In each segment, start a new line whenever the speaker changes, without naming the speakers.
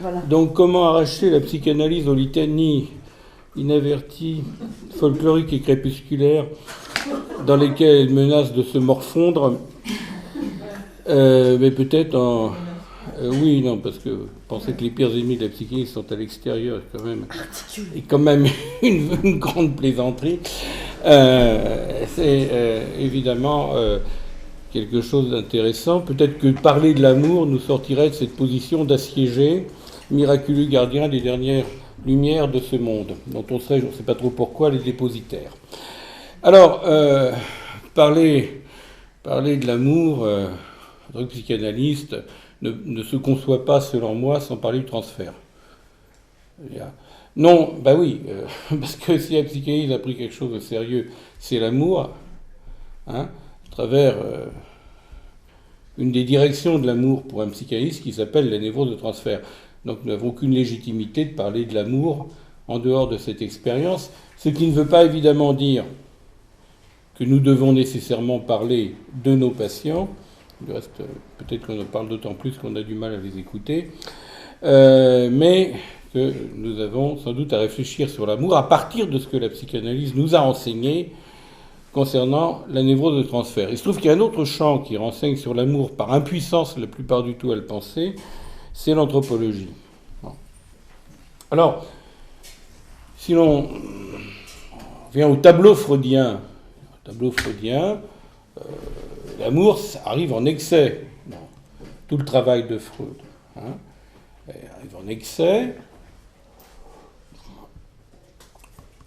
Voilà.
Donc, comment arracher la psychanalyse aux litanies inaverties, folkloriques et crépusculaires dans lesquelles elle menace de se morfondre, mais peut-être en... oui, non, parce que penser que les pires ennemis de la psychanalyse sont à l'extérieur est quand même une grande plaisanterie. C'est évidemment quelque chose d'intéressant. Peut-être que parler de l'amour nous sortirait de cette position d'assiégé, miraculeux gardien des dernières lumières de ce monde, dont on serait, je ne sais pas trop pourquoi, les dépositaires. Alors, parler de l'amour, en tant que psychanalyste, ne se conçoit pas, selon moi, sans parler du transfert. Non, bah oui, parce que si la psychanalyse a pris quelque chose de sérieux, c'est l'amour, hein, à travers une des directions de l'amour pour un psychanalyste qui s'appelle la névrose de transfert. Donc nous n'avons aucune légitimité de parler de l'amour en dehors de cette expérience, ce qui ne veut pas évidemment dire que nous devons nécessairement parler de nos patients. Du reste, peut-être qu'on en parle d'autant plus qu'on a du mal à les écouter, mais que nous avons sans doute à réfléchir sur l'amour à partir de ce que la psychanalyse nous a enseigné concernant la névrose de transfert. Il se trouve qu'il y a un autre champ qui renseigne sur l'amour par impuissance la plupart du temps à le penser, c'est l'anthropologie. Bon. Alors, si l'on vient au tableau freudien, l'amour arrive en excès dans tout le travail de Freud. Hein, arrive en excès.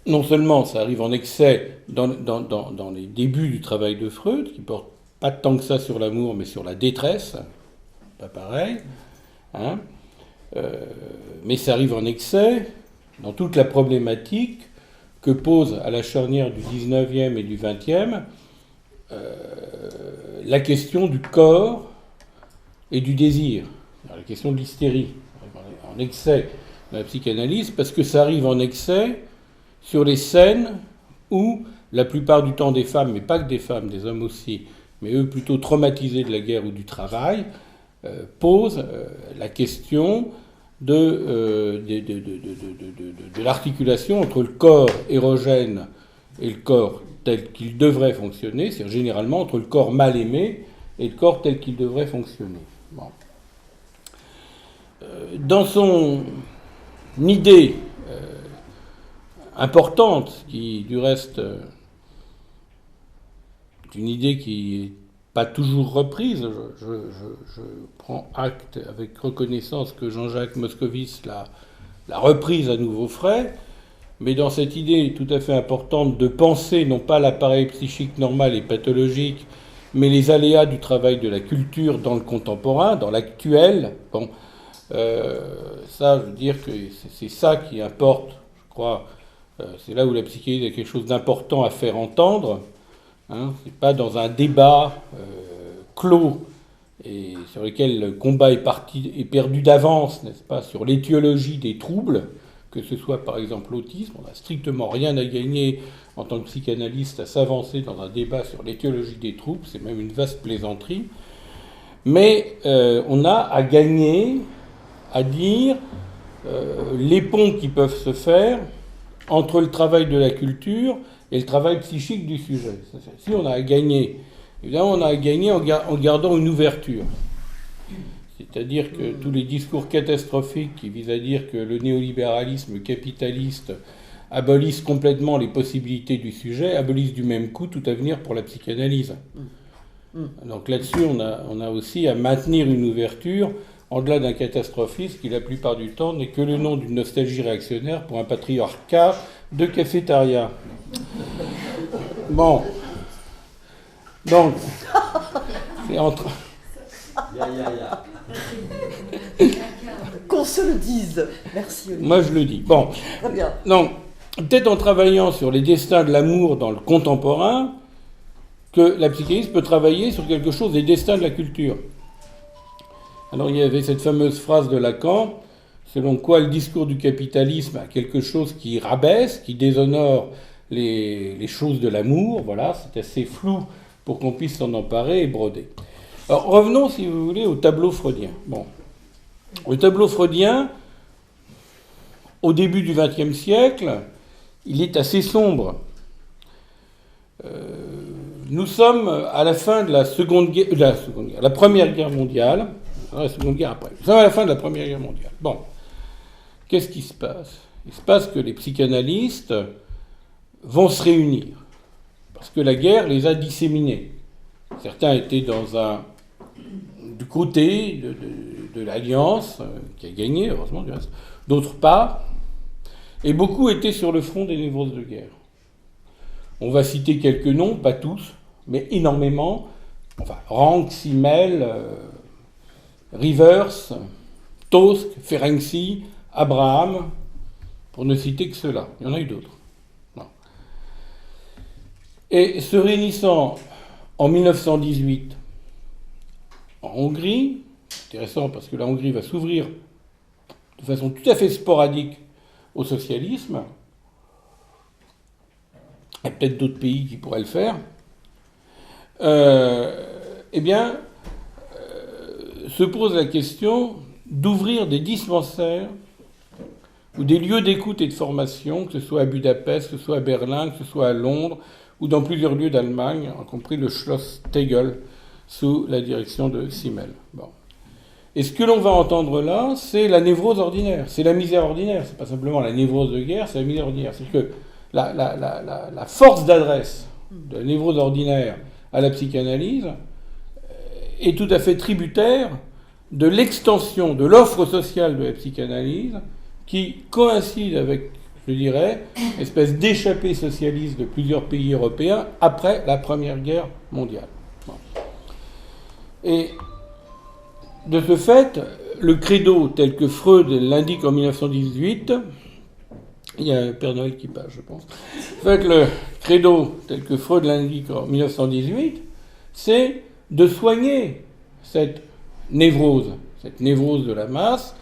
Non seulement ça arrive en excès dans les débuts du travail de Freud, qui porte pas tant que ça sur l'amour, mais sur la détresse, pas pareil. Hein, mais ça arrive en excès dans toute la problématique que pose à la charnière du 19e et du 20e la question du corps et du désir, la question de l'hystérie, en excès dans la psychanalyse, parce que ça arrive en excès sur les scènes où la plupart du temps des femmes, mais pas que des femmes, des hommes aussi, mais eux plutôt traumatisés de la guerre ou du travail, posent la question de l'articulation entre le corps érogène et le corps tel qu'il devrait fonctionner, c'est-à-dire généralement entre le corps mal aimé et le corps tel qu'il devrait fonctionner. Bon. Dans son idée importante, qui du reste est une idée qui n'est pas toujours reprise, je prends acte avec reconnaissance que Jean-Jacques Moscovici l'a reprise à nouveau frais, mais dans cette idée tout à fait importante de penser non pas l'appareil psychique normal et pathologique, mais les aléas du travail de la culture dans le contemporain, dans l'actuel, bon, ça, je veux dire que c'est ça qui importe, je crois. C'est là où la psychanalyse a quelque chose d'important à faire entendre. Hein, c'est pas dans un débat clos et sur lequel le combat est perdu d'avance, n'est-ce pas, sur l'étiologie des troubles, que ce soit par exemple l'autisme. On n'a strictement rien à gagner en tant que psychanalyste à s'avancer dans un débat sur l'étiologie des troubles, c'est même une vaste plaisanterie. Mais on a à gagner à dire les ponts qui peuvent se faire entre le travail de la culture et le travail psychique du sujet. Si on a à gagner, évidemment on a à gagner en gardant une ouverture. C'est-à-dire que tous les discours catastrophiques qui visent à dire que le néolibéralisme capitaliste abolissent complètement les possibilités du sujet, abolissent du même coup tout avenir pour la psychanalyse. Donc là-dessus, on a aussi à maintenir une ouverture au-delà d'un catastrophisme qui, la plupart du temps, n'est que le nom d'une nostalgie réactionnaire pour un patriarcat de cafétéria. Bon. Donc, c'est entre...
Qu'on se le dise. Merci, Olivier.
Moi, je le dis. Bon.
Très bien.
Donc, peut-être en travaillant sur les destins de l'amour dans le contemporain, que la psychanalyse peut travailler sur quelque chose des destins de la culture. Alors il y avait cette fameuse phrase de Lacan, selon quoi le discours du capitalisme a quelque chose qui rabaisse, qui déshonore les choses de l'amour. Voilà, c'est assez flou pour qu'on puisse s'en emparer et broder. Alors revenons, si vous voulez, au tableau freudien. Bon. Le tableau freudien au début du XXe siècle, il est assez sombre. Nous sommes à la fin de la Première Guerre mondiale. La Seconde Guerre après. Nous sommes à la fin de la Première Guerre mondiale. Bon. Qu'est-ce qui se passe? Il se passe que les psychanalystes vont se réunir. Parce que la guerre les a disséminés. Certains étaient du côté de l'Alliance, qui a gagné, heureusement du reste. D'autres pas. Et beaucoup étaient sur le front des névroses de guerre. On va citer quelques noms, pas tous, mais énormément. Enfin, Rank, Simmel, Rivers, Tosk, Ferenczi, Abraham, pour ne citer que ceux-là. Il y en a eu d'autres. Non. Et se réunissant en 1918 en Hongrie, intéressant parce que la Hongrie va s'ouvrir de façon tout à fait sporadique au socialisme, il y a peut-être d'autres pays qui pourraient le faire, se pose la question d'ouvrir des dispensaires ou des lieux d'écoute et de formation, que ce soit à Budapest, que ce soit à Berlin, que ce soit à Londres, ou dans plusieurs lieux d'Allemagne, y compris le Schloss Tegel, sous la direction de Simmel. Bon. Et ce que l'on va entendre là, c'est la névrose ordinaire, c'est la misère ordinaire. C'est pas simplement la névrose de guerre, c'est la misère ordinaire. C'est que la force d'adresse de la névrose ordinaire à la psychanalyse est tout à fait tributaire de l'extension de l'offre sociale de la psychanalyse qui coïncide avec, je dirais, une espèce d'échappée socialiste de plusieurs pays européens après la Première Guerre mondiale. Bon. Et de ce fait, le credo tel que Freud l'indique en 1918, il y a un Père Noël qui passe, je pense. En fait, le credo tel que Freud l'indique en 1918, c'est de soigner cette névrose de la masse,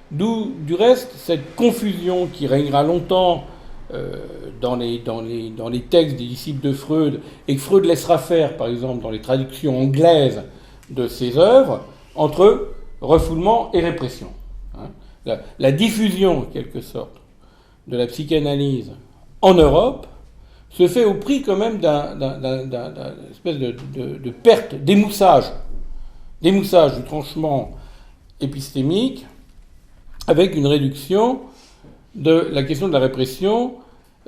d'où, du reste, cette confusion qui régnera longtemps dans les textes des disciples de Freud, et que Freud laissera faire, par exemple, dans les traductions anglaises de ses œuvres, entre refoulement et répression. La diffusion, en quelque sorte, de la psychanalyse en Europe se fait au prix quand même d'une espèce de perte, d'émoussage du tranchement épistémique, avec une réduction de la question de la répression,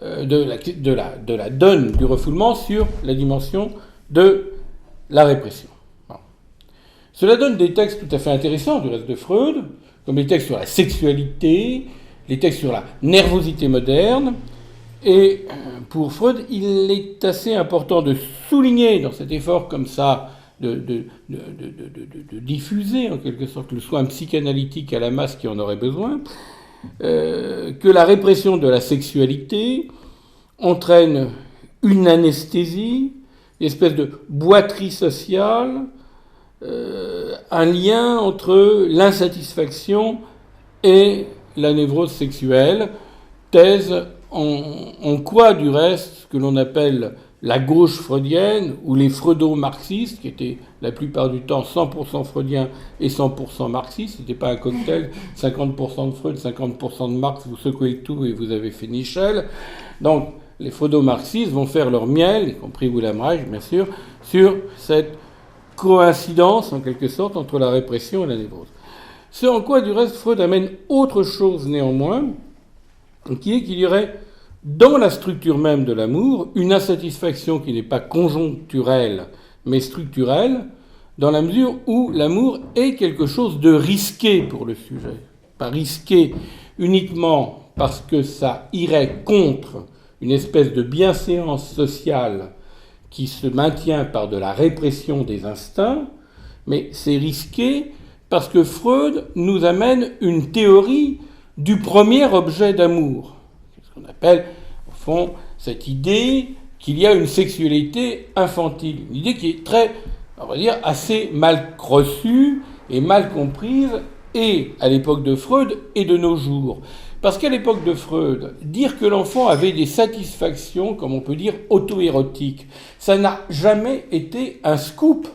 de la donne du refoulement sur la dimension de la répression. Bon. Cela donne des textes tout à fait intéressants du reste de Freud, comme les textes sur la sexualité, les textes sur la nervosité moderne. Et pour Freud, il est assez important de souligner dans cet effort comme ça de diffuser en quelque sorte le soin psychanalytique à la masse qui en aurait besoin, que la répression de la sexualité entraîne une anesthésie, une espèce de boiterie sociale, un lien entre l'insatisfaction et la névrose sexuelle, thèse en quoi, du reste, ce que l'on appelle la gauche freudienne, ou les freudo-marxistes, qui étaient la plupart du temps 100% freudiens et 100% marxistes, c'était pas un cocktail, 50% de Freud, 50% de Marx, vous secouez le tout et vous avez fait Nichel. Donc, les freudo-marxistes vont faire leur miel, y compris Wilhelm Reich, bien sûr, sur cette coïncidence, en quelque sorte, entre la répression et la névrose. Ce en quoi, du reste, Freud amène autre chose néanmoins, qui est qu'il y aurait, dans la structure même de l'amour, une insatisfaction qui n'est pas conjoncturelle, mais structurelle, dans la mesure où l'amour est quelque chose de risqué pour le sujet. Pas risqué uniquement parce que ça irait contre une espèce de bienséance sociale qui se maintient par de la répression des instincts, mais c'est risqué parce que Freud nous amène une théorie du premier objet d'amour. C'est ce qu'on appelle, au fond, cette idée qu'il y a une sexualité infantile. Une idée qui est très, on va dire, assez mal reçue et mal comprise, et à l'époque de Freud et de nos jours. Parce qu'à l'époque de Freud, dire que l'enfant avait des satisfactions, comme on peut dire, auto-érotiques, ça n'a jamais été un scoop.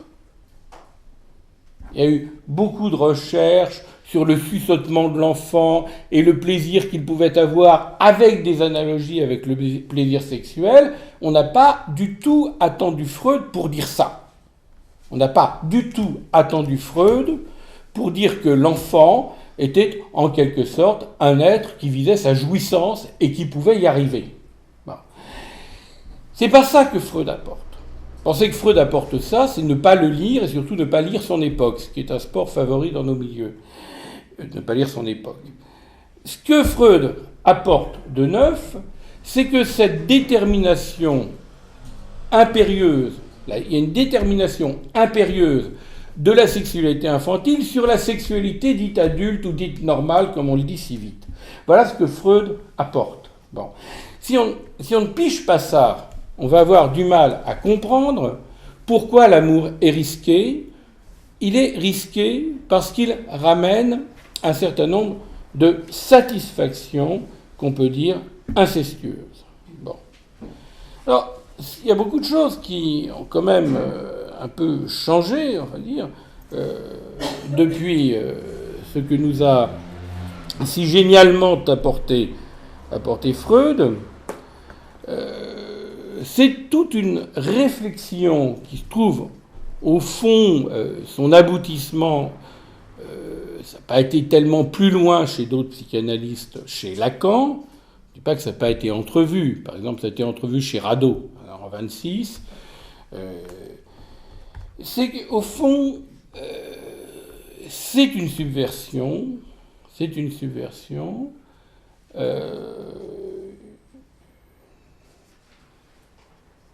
Il y a eu beaucoup de recherches sur le suçotement de l'enfant et le plaisir qu'il pouvait avoir avec des analogies avec le plaisir sexuel, on n'a pas du tout attendu Freud pour dire ça. On n'a pas du tout attendu Freud pour dire que l'enfant était en quelque sorte un être qui visait sa jouissance et qui pouvait y arriver. Bon. C'est pas ça que Freud apporte. Penser que Freud apporte ça, c'est ne pas le lire et surtout ne pas lire son époque, ce qui est un sport favori dans nos milieux. Ne pas lire son époque. Ce que Freud apporte de neuf, c'est que cette détermination impérieuse, il y a une détermination impérieuse de la sexualité infantile sur la sexualité dite adulte ou dite normale, comme on le dit si vite. Voilà ce que Freud apporte. Bon. Si on ne piche pas ça, on va avoir du mal à comprendre pourquoi l'amour est risqué. Il est risqué parce qu'il ramène un certain nombre de satisfactions qu'on peut dire incestueuses. Bon. Alors, il y a beaucoup de choses qui ont quand même un peu changé, on va dire, depuis ce que nous a si génialement apporté Freud. C'est toute une réflexion qui se trouve au fond, son aboutissement. Ça n'a pas été tellement plus loin chez d'autres psychanalystes, chez Lacan. Je ne dis pas que ça n'a pas été entrevu. Par exemple, ça a été entrevu chez Rado, en 1926. C'est qu'au fond, c'est une subversion. C'est une subversion.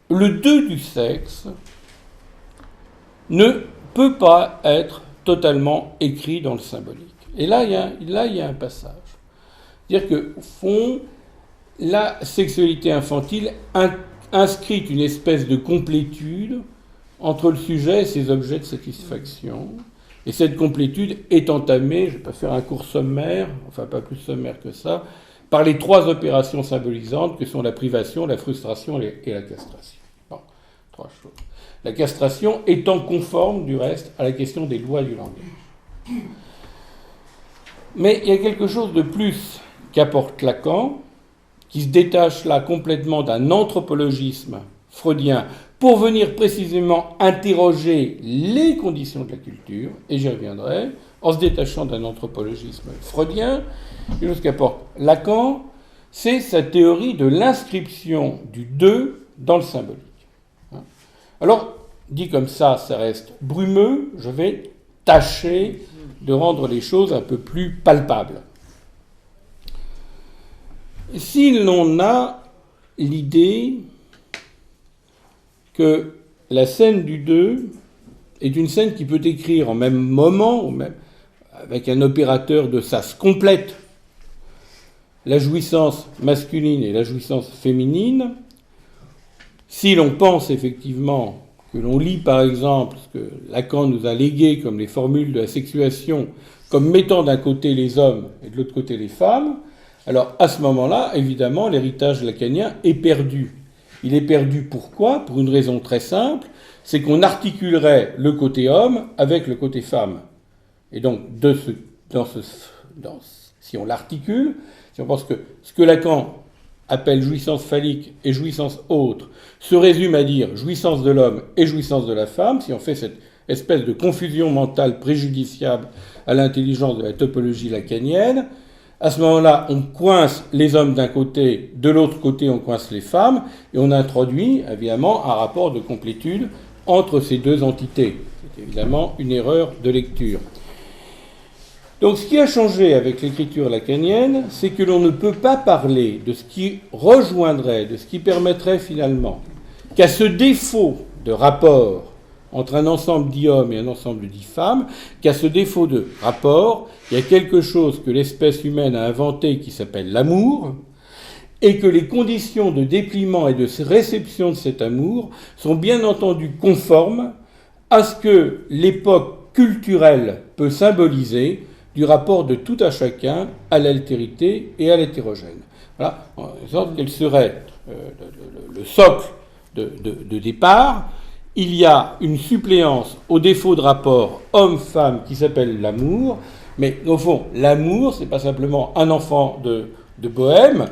Le 2 du sexe ne peut pas être totalement écrit dans le symbolique. Et là, il y a un passage. C'est-à-dire qu'au fond, la sexualité infantile inscrit une espèce de complétude entre le sujet et ses objets de satisfaction. Et cette complétude est entamée, je ne vais pas faire un cours sommaire, enfin pas plus sommaire que ça, par les 3 opérations symbolisantes que sont la privation, la frustration et la castration. Bon, 3 choses. La castration étant conforme, du reste, à la question des lois du langage. Mais il y a quelque chose de plus qu'apporte Lacan, qui se détache là complètement d'un anthropologisme freudien pour venir précisément interroger les conditions de la culture, et j'y reviendrai, en se détachant d'un anthropologisme freudien. Quelque chose qu'apporte Lacan, c'est sa théorie de l'inscription du 2 dans le symbolique. Alors, dit comme ça reste brumeux, je vais tâcher de rendre les choses un peu plus palpables. Si l'on a l'idée que la scène du 2 est une scène qui peut écrire en même moment, ou même avec un opérateur de sas complète, la jouissance masculine et la jouissance féminine, si l'on pense effectivement que l'on lit par exemple ce que Lacan nous a légué comme les formules de la sexuation, comme mettant d'un côté les hommes et de l'autre côté les femmes, alors à ce moment-là, évidemment, l'héritage lacanien est perdu. Il est perdu pourquoi ? Pour une raison très simple, c'est qu'on articulerait le côté homme avec le côté femme. Et donc, si on l'articule, si on pense que ce que Lacan appelle jouissance phallique et jouissance autre se résume à dire jouissance de l'homme et jouissance de la femme, si on fait cette espèce de confusion mentale préjudiciable à l'intelligence de la topologie lacanienne, à ce moment-là, on coince les hommes d'un côté, de l'autre côté, on coince les femmes, et on introduit, évidemment, un rapport de complétude entre ces deux entités. C'est évidemment une erreur de lecture. Donc, ce qui a changé avec l'écriture lacanienne, c'est que l'on ne peut pas parler de ce qui rejoindrait, de ce qui permettrait finalement qu'à ce défaut de rapport entre un ensemble d'hommes et un ensemble d'hommes, qu'à ce défaut de rapport, il y a quelque chose que l'espèce humaine a inventé qui s'appelle l'amour, et que les conditions de dépliement et de réception de cet amour sont bien entendu conformes à ce que l'époque culturelle peut symboliser du rapport de tout à chacun à l'altérité et à l'hétérogène. Voilà, en sorte qu'elle serait le socle de départ. Il y a une suppléance au défaut de rapport homme-femme qui s'appelle l'amour, Mais au fond, l'amour, c'est pas simplement un enfant de bohème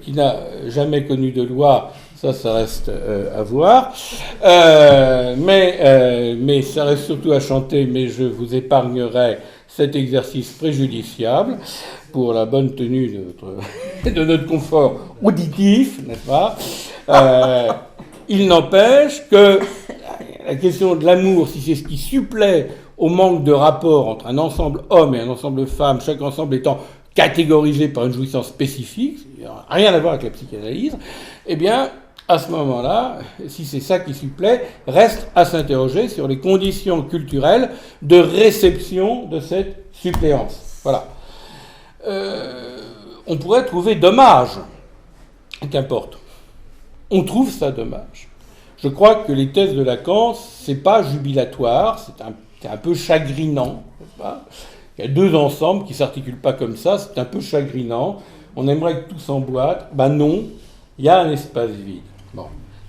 qui n'a jamais connu de loi. Ça reste à voir. Mais ça reste surtout à chanter, mais je vous épargnerai cet exercice préjudiciable pour la bonne tenue de notre confort auditif, n'est-ce pas? Il n'empêche que la question de l'amour, si c'est ce qui supplée au manque de rapport entre un ensemble homme et un ensemble femme, chaque ensemble étant catégorisé par une jouissance spécifique, rien à voir avec la psychanalyse, eh bien, à ce moment-là, si c'est ça qui supplée, reste à s'interroger sur les conditions culturelles de réception de cette suppléance. Voilà. On pourrait trouver dommage, qu'importe. On trouve ça dommage. Je crois que les thèses de Lacan, c'est pas jubilatoire, c'est un peu chagrinant. N'est-ce pas ? Il y a deux ensembles qui s'articulent pas comme ça, c'est un peu chagrinant. On aimerait que tout s'emboîte. Ben non, il y a un espace vide. Bon,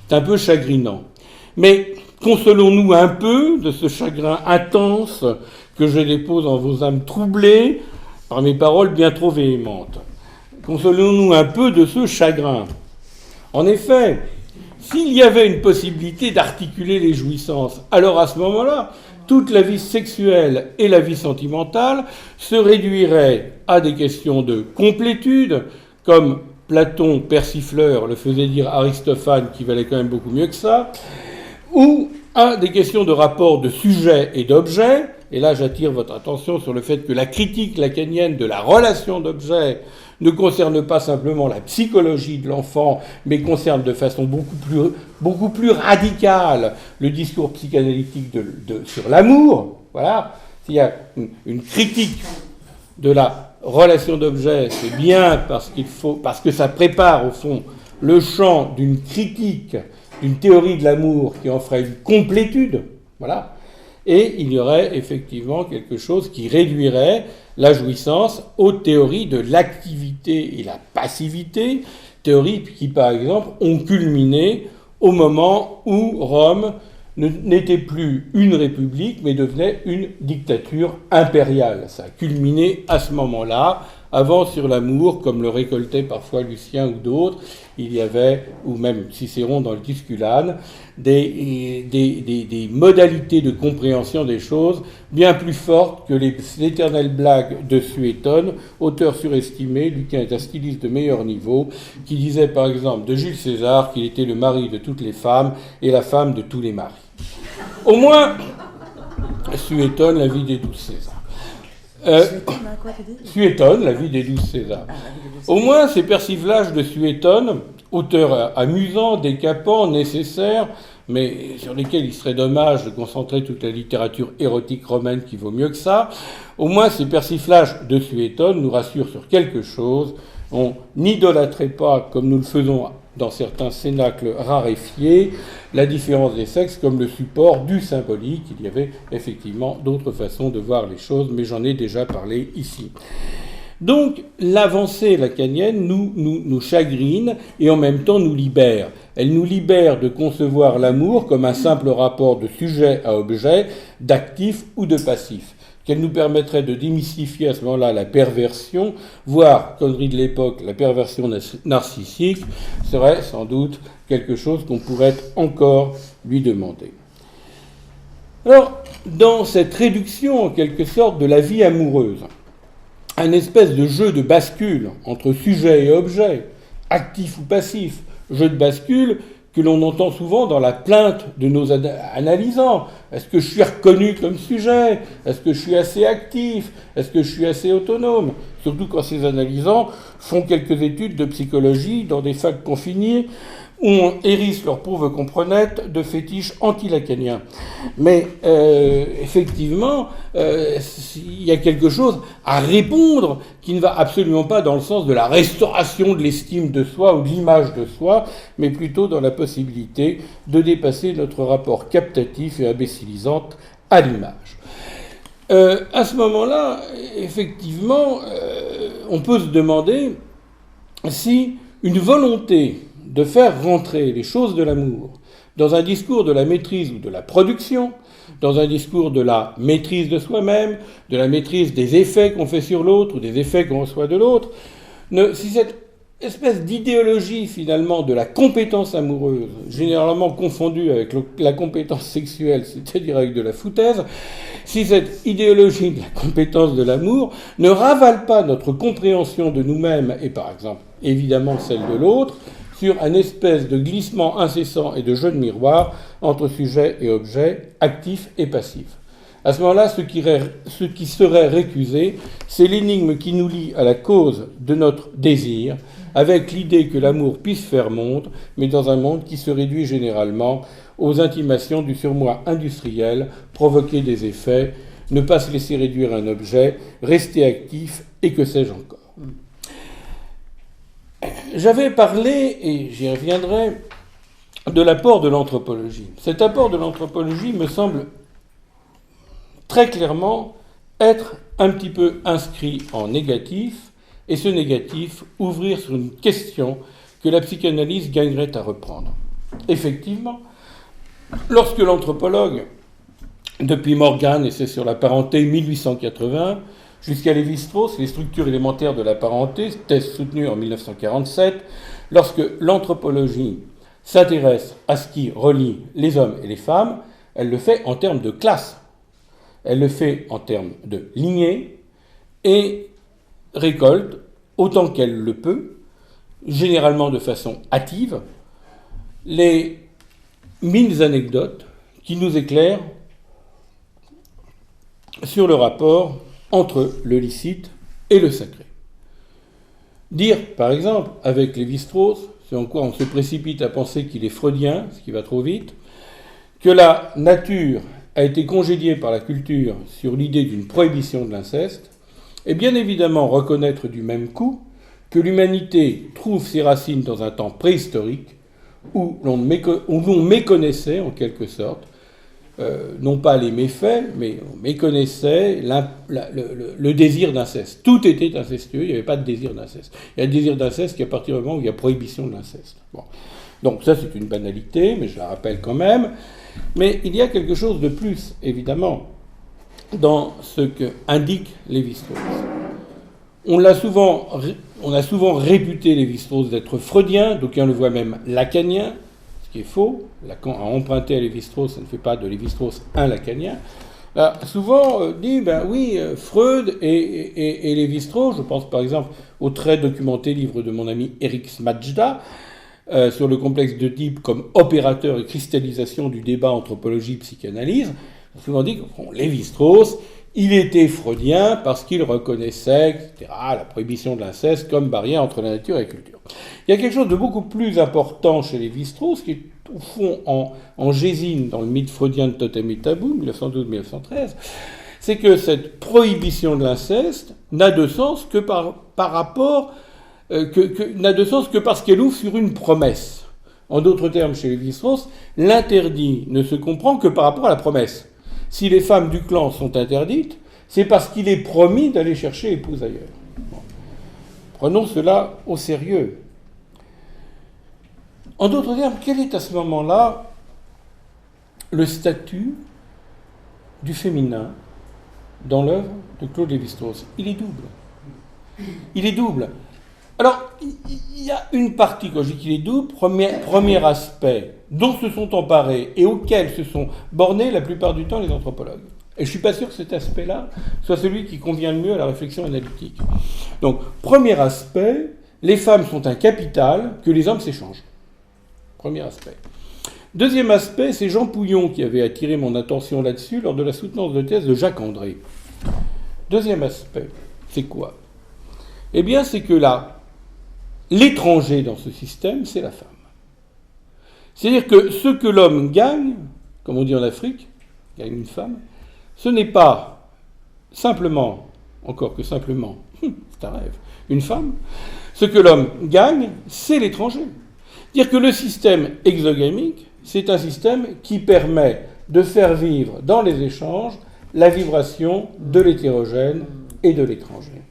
c'est un peu chagrinant. Mais consolons-nous un peu de ce chagrin intense que je dépose en vos âmes troublées par mes paroles bien trop véhémentes. Consolons-nous un peu de ce chagrin. En effet, s'il y avait une possibilité d'articuler les jouissances, alors à ce moment-là, toute la vie sexuelle et la vie sentimentale se réduiraient à des questions de complétude, comme Platon, persifleur, le faisait dire à Aristophane, qui valait quand même beaucoup mieux que ça, ou à des questions de rapport de sujet et d'objet. Et là, j'attire votre attention sur le fait que la critique lacanienne de la relation d'objet ne concerne pas simplement la psychologie de l'enfant, mais concerne de façon beaucoup plus radicale le discours psychanalytique sur l'amour. Voilà. S'il y a une critique de la relation d'objet, c'est bien parce que ça prépare au fond le champ d'une critique, d'une théorie de l'amour qui en ferait une complétude. Voilà. Et il y aurait effectivement quelque chose qui réduirait la jouissance aux théories de l'activité et la passivité, théories qui, par exemple, ont culminé au moment où Rome n'était plus une république, mais devenait une dictature impériale. Ça a culminé à ce moment-là. Avant, sur l'amour, comme le récoltait parfois Lucien ou d'autres, il y avait, ou même Cicéron dans le Tusculane, des modalités de compréhension des choses bien plus fortes que les éternelles blagues de Suétone, auteur surestimé. Lucain est un styliste de meilleur niveau, qui disait par exemple de Jules César qu'il était le mari de toutes les femmes et la femme de tous les maris. Au moins, Suétone, la vie des 12 Césars. Suétone, la vie des 12 Césars. Au moins, ces persiflages de Suétone, auteur amusant, décapant, nécessaire, mais sur lesquels il serait dommage de concentrer toute la littérature érotique romaine qui vaut mieux que ça, au moins ces persiflages de Suétone nous rassurent sur quelque chose. On n'idolâtrait pas, comme nous le faisons dans certains cénacles raréfiés, la différence des sexes comme le support du symbolique. Il y avait effectivement d'autres façons de voir les choses, mais j'en ai déjà parlé ici. Donc l'avancée lacanienne nous chagrine et en même temps nous libère. Elle nous libère de concevoir l'amour comme un simple rapport de sujet à objet, d'actif ou de passif. Qu'elle nous permettrait de démystifier à ce moment-là la perversion, voire, connerie de l'époque, la perversion narcissique, serait sans doute quelque chose qu'on pourrait encore lui demander. Alors, dans cette réduction, en quelque sorte, de la vie amoureuse, un espèce de jeu de bascule entre sujet et objet, actif ou passif, jeu de bascule que l'on entend souvent dans la plainte de nos analysants. Est-ce que je suis reconnu comme sujet ? Est-ce que je suis assez actif ? Est-ce que je suis assez autonome ? Surtout quand ces analysants font quelques études de psychologie dans des facs confinés où on hérisse leurs pauvres comprenettes de fétiches anti-lacaniens. Mais effectivement, il y a quelque chose à répondre qui ne va absolument pas dans le sens de la restauration de l'estime de soi ou de l'image de soi, mais plutôt dans la possibilité de dépasser notre rapport captatif et imbécilisant à l'image. À ce moment-là, effectivement, on peut se demander si une volonté de faire rentrer les choses de l'amour dans un discours de la maîtrise ou de la production, dans un discours de la maîtrise de soi-même, de la maîtrise des effets qu'on fait sur l'autre ou des effets qu'on reçoit de l'autre, si cette espèce d'idéologie finalement de la compétence amoureuse, généralement confondue avec la compétence sexuelle, c'est-à-dire avec de la foutaise, si cette idéologie de la compétence de l'amour ne ravale pas notre compréhension de nous-mêmes et par exemple évidemment celle de l'autre, sur un espèce de glissement incessant et de jeu de miroir entre sujet et objet, actif et passif. À ce moment-là, ce qui serait récusé, c'est l'énigme qui nous lie à la cause de notre désir, avec l'idée que l'amour puisse faire monde, mais dans un monde qui se réduit généralement aux intimations du surmoi industriel, provoquer des effets, ne pas se laisser réduire à un objet, rester actif, et que sais-je encore. J'avais parlé, et j'y reviendrai, de l'apport de l'anthropologie. Cet apport de l'anthropologie me semble très clairement être un petit peu inscrit en négatif, et ce négatif ouvrir sur une question que la psychanalyse gagnerait à reprendre. Effectivement, lorsque l'anthropologue, depuis Morgan, et c'est sur la parenté 1880, jusqu'à Lévi-Strauss, les structures élémentaires de la parenté, thèse soutenue en 1947, lorsque l'anthropologie s'intéresse à ce qui relie les hommes et les femmes, elle le fait en termes de classe. Elle le fait en termes de lignée et récolte, autant qu'elle le peut, généralement de façon hâtive, les 1000 anecdotes qui nous éclairent sur le rapport entre le licite et le sacré. Dire, par exemple, avec Lévi-Strauss, ce en quoi on se précipite à penser qu'il est freudien, ce qui va trop vite, que la nature a été congédiée par la culture sur l'idée d'une prohibition de l'inceste, et bien évidemment reconnaître du même coup que l'humanité trouve ses racines dans un temps préhistorique où l'on méconnaissait en quelque sorte, non pas les méfaits, mais on méconnaissait le désir d'inceste. Tout était incestueux, il n'y avait pas de désir d'inceste. Il y a le désir d'inceste qu'à partir du moment où il y a prohibition de l'inceste. Bon. Donc ça c'est une banalité, mais je la rappelle quand même. Mais il y a quelque chose de plus, évidemment, dans ce que indique Lévi-Strauss. On a souvent réputé Lévi-Strauss d'être freudien, d'aucuns le voient même lacanien, ce qui est faux. Lacan a emprunté à Lévi-Strauss, ça ne fait pas de Lévi-Strauss un lacanien. Souvent dit, ben oui, Freud et Lévi-Strauss, je pense par exemple au très documenté livre de mon ami Eric Smajda, sur le complexe de type comme opérateur et cristallisation du débat anthropologie-psychanalyse, souvent dit que Lévi-Strauss, il était freudien parce qu'il reconnaissait, etc., la prohibition de l'inceste comme barrière entre la nature et la culture. Il y a quelque chose de beaucoup plus important chez Lévi-Strauss, qui est au fond en gésine dans le mythe freudien de Totem et Tabou, 1912-1913, c'est que cette prohibition de l'inceste n'a de sens que par rapport n'a de sens que parce qu'elle ouvre sur une promesse. En d'autres termes, chez Lévi-Strauss, l'interdit ne se comprend que par rapport à la promesse. Si les femmes du clan sont interdites, c'est parce qu'il est promis d'aller chercher épouse ailleurs. Bon. Prenons cela au sérieux. En d'autres termes, quel est à ce moment-là le statut du féminin dans l'œuvre de Claude Lévi-Strauss? Il est double. Il est double. Alors, il y a une partie, quand je dis qu'il est double, premier aspect dont se sont emparés et auquel se sont bornés la plupart du temps les anthropologues. Et je ne suis pas sûr que cet aspect-là soit celui qui convient le mieux à la réflexion analytique. Donc, premier aspect, les femmes sont un capital que les hommes s'échangent. Premier aspect. Deuxième aspect, c'est Jean Pouillon qui avait attiré mon attention là-dessus lors de la soutenance de thèse de Jacques André. Deuxième aspect, c'est quoi? Eh bien, c'est que là, l'étranger dans ce système, c'est la femme. C'est-à-dire que ce que l'homme gagne, comme on dit en Afrique, gagne une femme, ce n'est pas simplement, encore que simplement, c'est un rêve, une femme. Ce que l'homme gagne, c'est l'étranger. C'est-à-dire que le système exogamique, c'est un système qui permet de faire vivre dans les échanges la vibration de l'hétérogène et de l'étranger.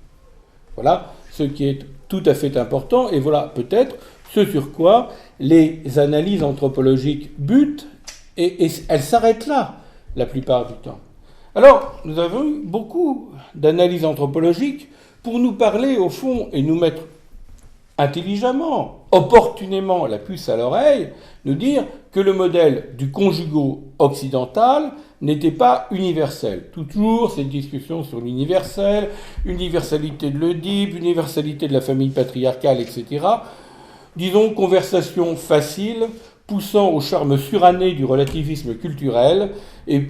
Voilà ce qui est tout à fait important, et voilà peut-être ce sur quoi les analyses anthropologiques butent, et elles s'arrêtent là, la plupart du temps. Alors, nous avons eu beaucoup d'analyses anthropologiques pour nous parler, au fond, et nous mettre intelligemment, opportunément la puce à l'oreille, nous dire que le modèle du conjugal occidental n'était pas universel. Toujours cette discussion sur l'universel, universalité de l'Oedipe, universalité de la famille patriarcale, etc. Disons, conversation facile, poussant au charme suranné du relativisme culturel et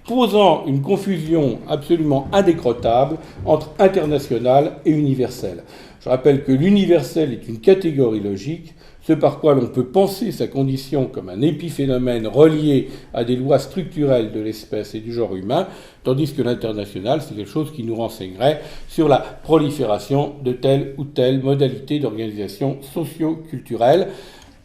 posant une confusion absolument indécrottable entre international et universel. Je rappelle que l'universel est une catégorie logique, ce par quoi l'on peut penser sa condition comme un épiphénomène relié à des lois structurelles de l'espèce et du genre humain, tandis que l'international, c'est quelque chose qui nous renseignerait sur la prolifération de telle ou telle modalité d'organisation socio-culturelle.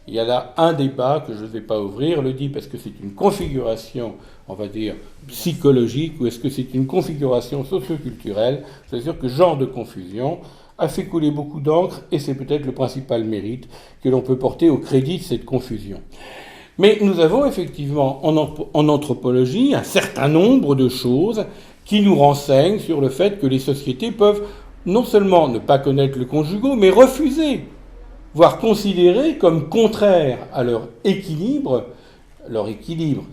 Il y a là un débat que je ne vais pas ouvrir. Le dit parce que c'est une configuration, on va dire, psychologique, ou est-ce que c'est une configuration socio-culturelle? C'est sûr que ce genre de confusion a fait couler beaucoup d'encre, et c'est peut-être le principal mérite que l'on peut porter au crédit de cette confusion. Mais nous avons effectivement en anthropologie un certain nombre de choses qui nous renseignent sur le fait que les sociétés peuvent non seulement ne pas connaître le conjugal, mais refuser, voire considérer comme contraire à leur équilibre,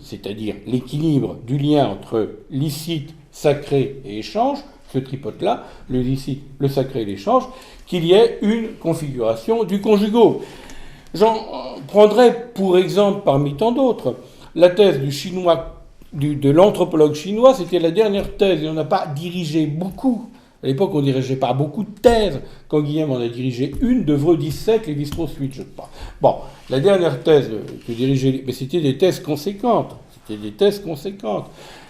c'est-à-dire l'équilibre du lien entre licite, sacré et échange, ce tripote-là, le licite, le sacré et l'échange, qu'il y ait une configuration du conjugal. J'en prendrai pour exemple, parmi tant d'autres, la thèse du chinois, de l'anthropologue chinois. C'était la dernière thèse, et on n'a pas dirigé beaucoup. À l'époque, on ne dirigeait pas beaucoup de thèses. Quand Guillaume en a dirigé une, de Vreux 17, Lévi-Strauss 8, je crois. Bon, la dernière thèse que dirigeait... Mais c'était des thèses conséquentes.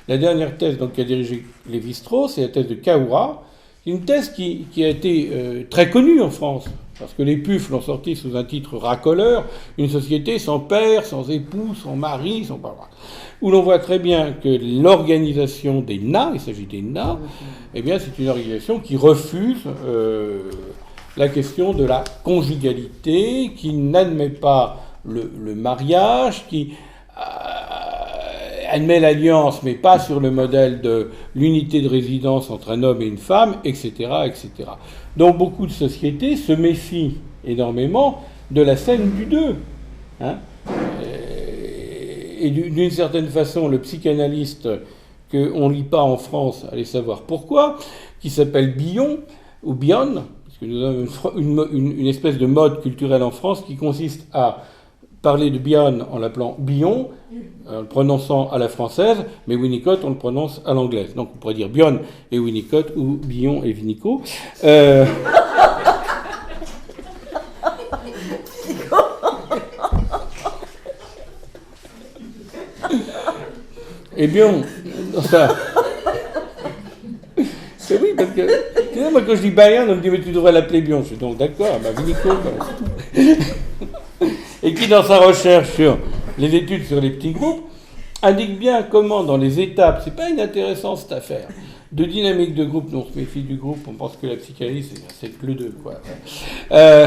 La dernière thèse donc, qu'a dirigée Lévi-Strauss, c'est la thèse de Kahura, une thèse qui a été très connue en France, parce que les PUF l'ont sortie sous un titre racoleur, une société sans père, sans époux, sans mari, sans papa. Où l'on voit très bien que l'organisation des NA, il s'agit des NA, eh bien c'est une organisation qui refuse la question de la conjugalité, qui n'admet pas le mariage, qui admet l'alliance, mais pas sur le modèle de l'unité de résidence entre un homme et une femme, etc., etc. Donc beaucoup de sociétés se méfient énormément de la scène du deux. Hein, et d'une certaine façon, le psychanalyste qu'on ne lit pas en France, allez savoir pourquoi, qui s'appelle Bion, ou Bion, parce que nous avons une espèce de mode culturel en France qui consiste à parler de Bion en l'appelant Bion, en le prononçant à la française, mais Winnicott, on le prononce à l'anglaise. Donc on pourrait dire Bion et Winnicott, ou Bion et Vinico. Eh bien, enfin... C'est oui, parce que... Moi, quand je dis Bion, on me dit, mais tu devrais l'appeler Bion. Je suis donc d'accord, bah Vinico, et qui, dans sa recherche sur les études sur les petits groupes, indique bien comment, dans les étapes, c'est pas inintéressant cette affaire, de dynamique de groupe, on se méfie du groupe, on pense que la psychanalyse, c'est le deux, quoi. C'est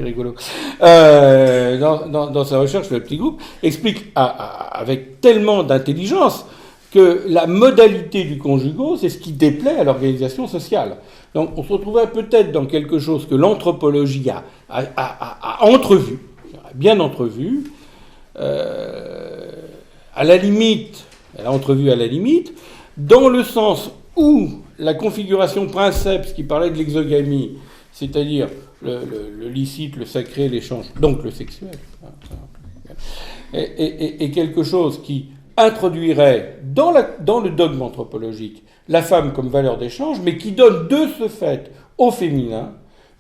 rigolo. Dans sa recherche sur les petits groupes, explique avec tellement d'intelligence que la modalité du conjugal, c'est ce qui déplaît à l'organisation sociale. Donc on se retrouverait peut-être dans quelque chose que l'anthropologie a entrevu, bien entrevu, à la limite, elle a entrevu à la limite, dans le sens où la configuration princeps qui parlait de l'exogamie, c'est-à-dire le licite, le sacré, l'échange, donc le sexuel, est quelque chose qui introduirait dans le dogme anthropologique la femme comme valeur d'échange, mais qui donne de ce fait au féminin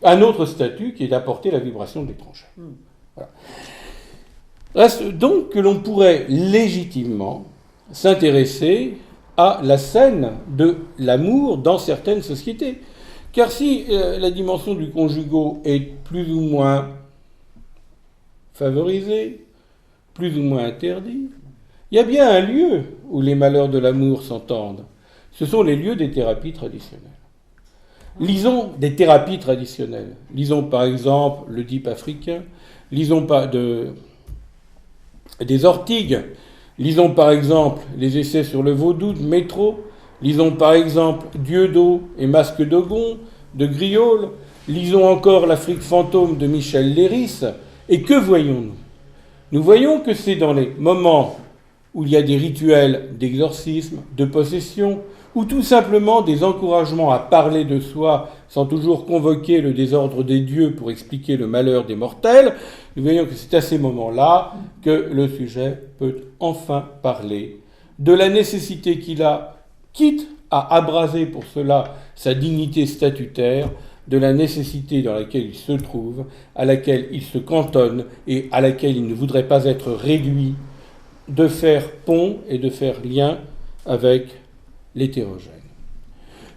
un autre statut qui est d'apporter la vibration de l'étranger. Voilà. Reste donc que l'on pourrait légitimement s'intéresser à la scène de l'amour dans certaines sociétés. Car si la dimension du conjugal est plus ou moins favorisée, plus ou moins interdite, il y a bien un lieu où les malheurs de l'amour s'entendent. Ce sont les lieux des thérapies traditionnelles. Lisons des thérapies traditionnelles. Lisons par exemple l'Oedipe africain, lisons pas des Ortigues, lisons par exemple les essais sur le vaudou de Métro, lisons par exemple Dieudo et Masque d'Ogon de Griaule, lisons encore l'Afrique fantôme de Michel Léris, et que voyons-nous ? Nous voyons que c'est dans les moments où il y a des rituels d'exorcisme, de possession, ou tout simplement des encouragements à parler de soi sans toujours convoquer le désordre des dieux pour expliquer le malheur des mortels, nous voyons que c'est à ces moments-là que le sujet peut enfin parler de la nécessité qu'il a, quitte à abraser pour cela sa dignité statutaire, de la nécessité dans laquelle il se trouve, à laquelle il se cantonne et à laquelle il ne voudrait pas être réduit, de faire pont et de faire lien avec l'hétérogène.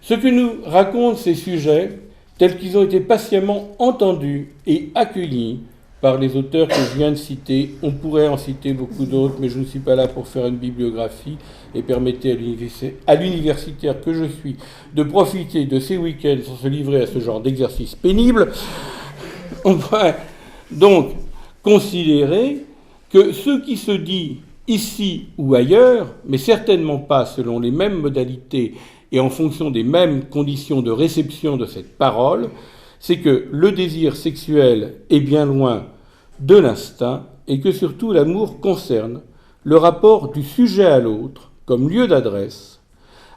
Ce que nous racontent ces sujets, tels qu'ils ont été patiemment entendus et accueillis par les auteurs que je viens de citer, on pourrait en citer beaucoup d'autres, mais je ne suis pas là pour faire une bibliographie, et permettez à l'universitaire que je suis de profiter de ces week-ends sans se livrer à ce genre d'exercice pénible. On pourrait donc considérer que ce qui se dit ici ou ailleurs, mais certainement pas selon les mêmes modalités et en fonction des mêmes conditions de réception de cette parole, c'est que le désir sexuel est bien loin de l'instinct et que surtout l'amour concerne le rapport du sujet à l'autre comme lieu d'adresse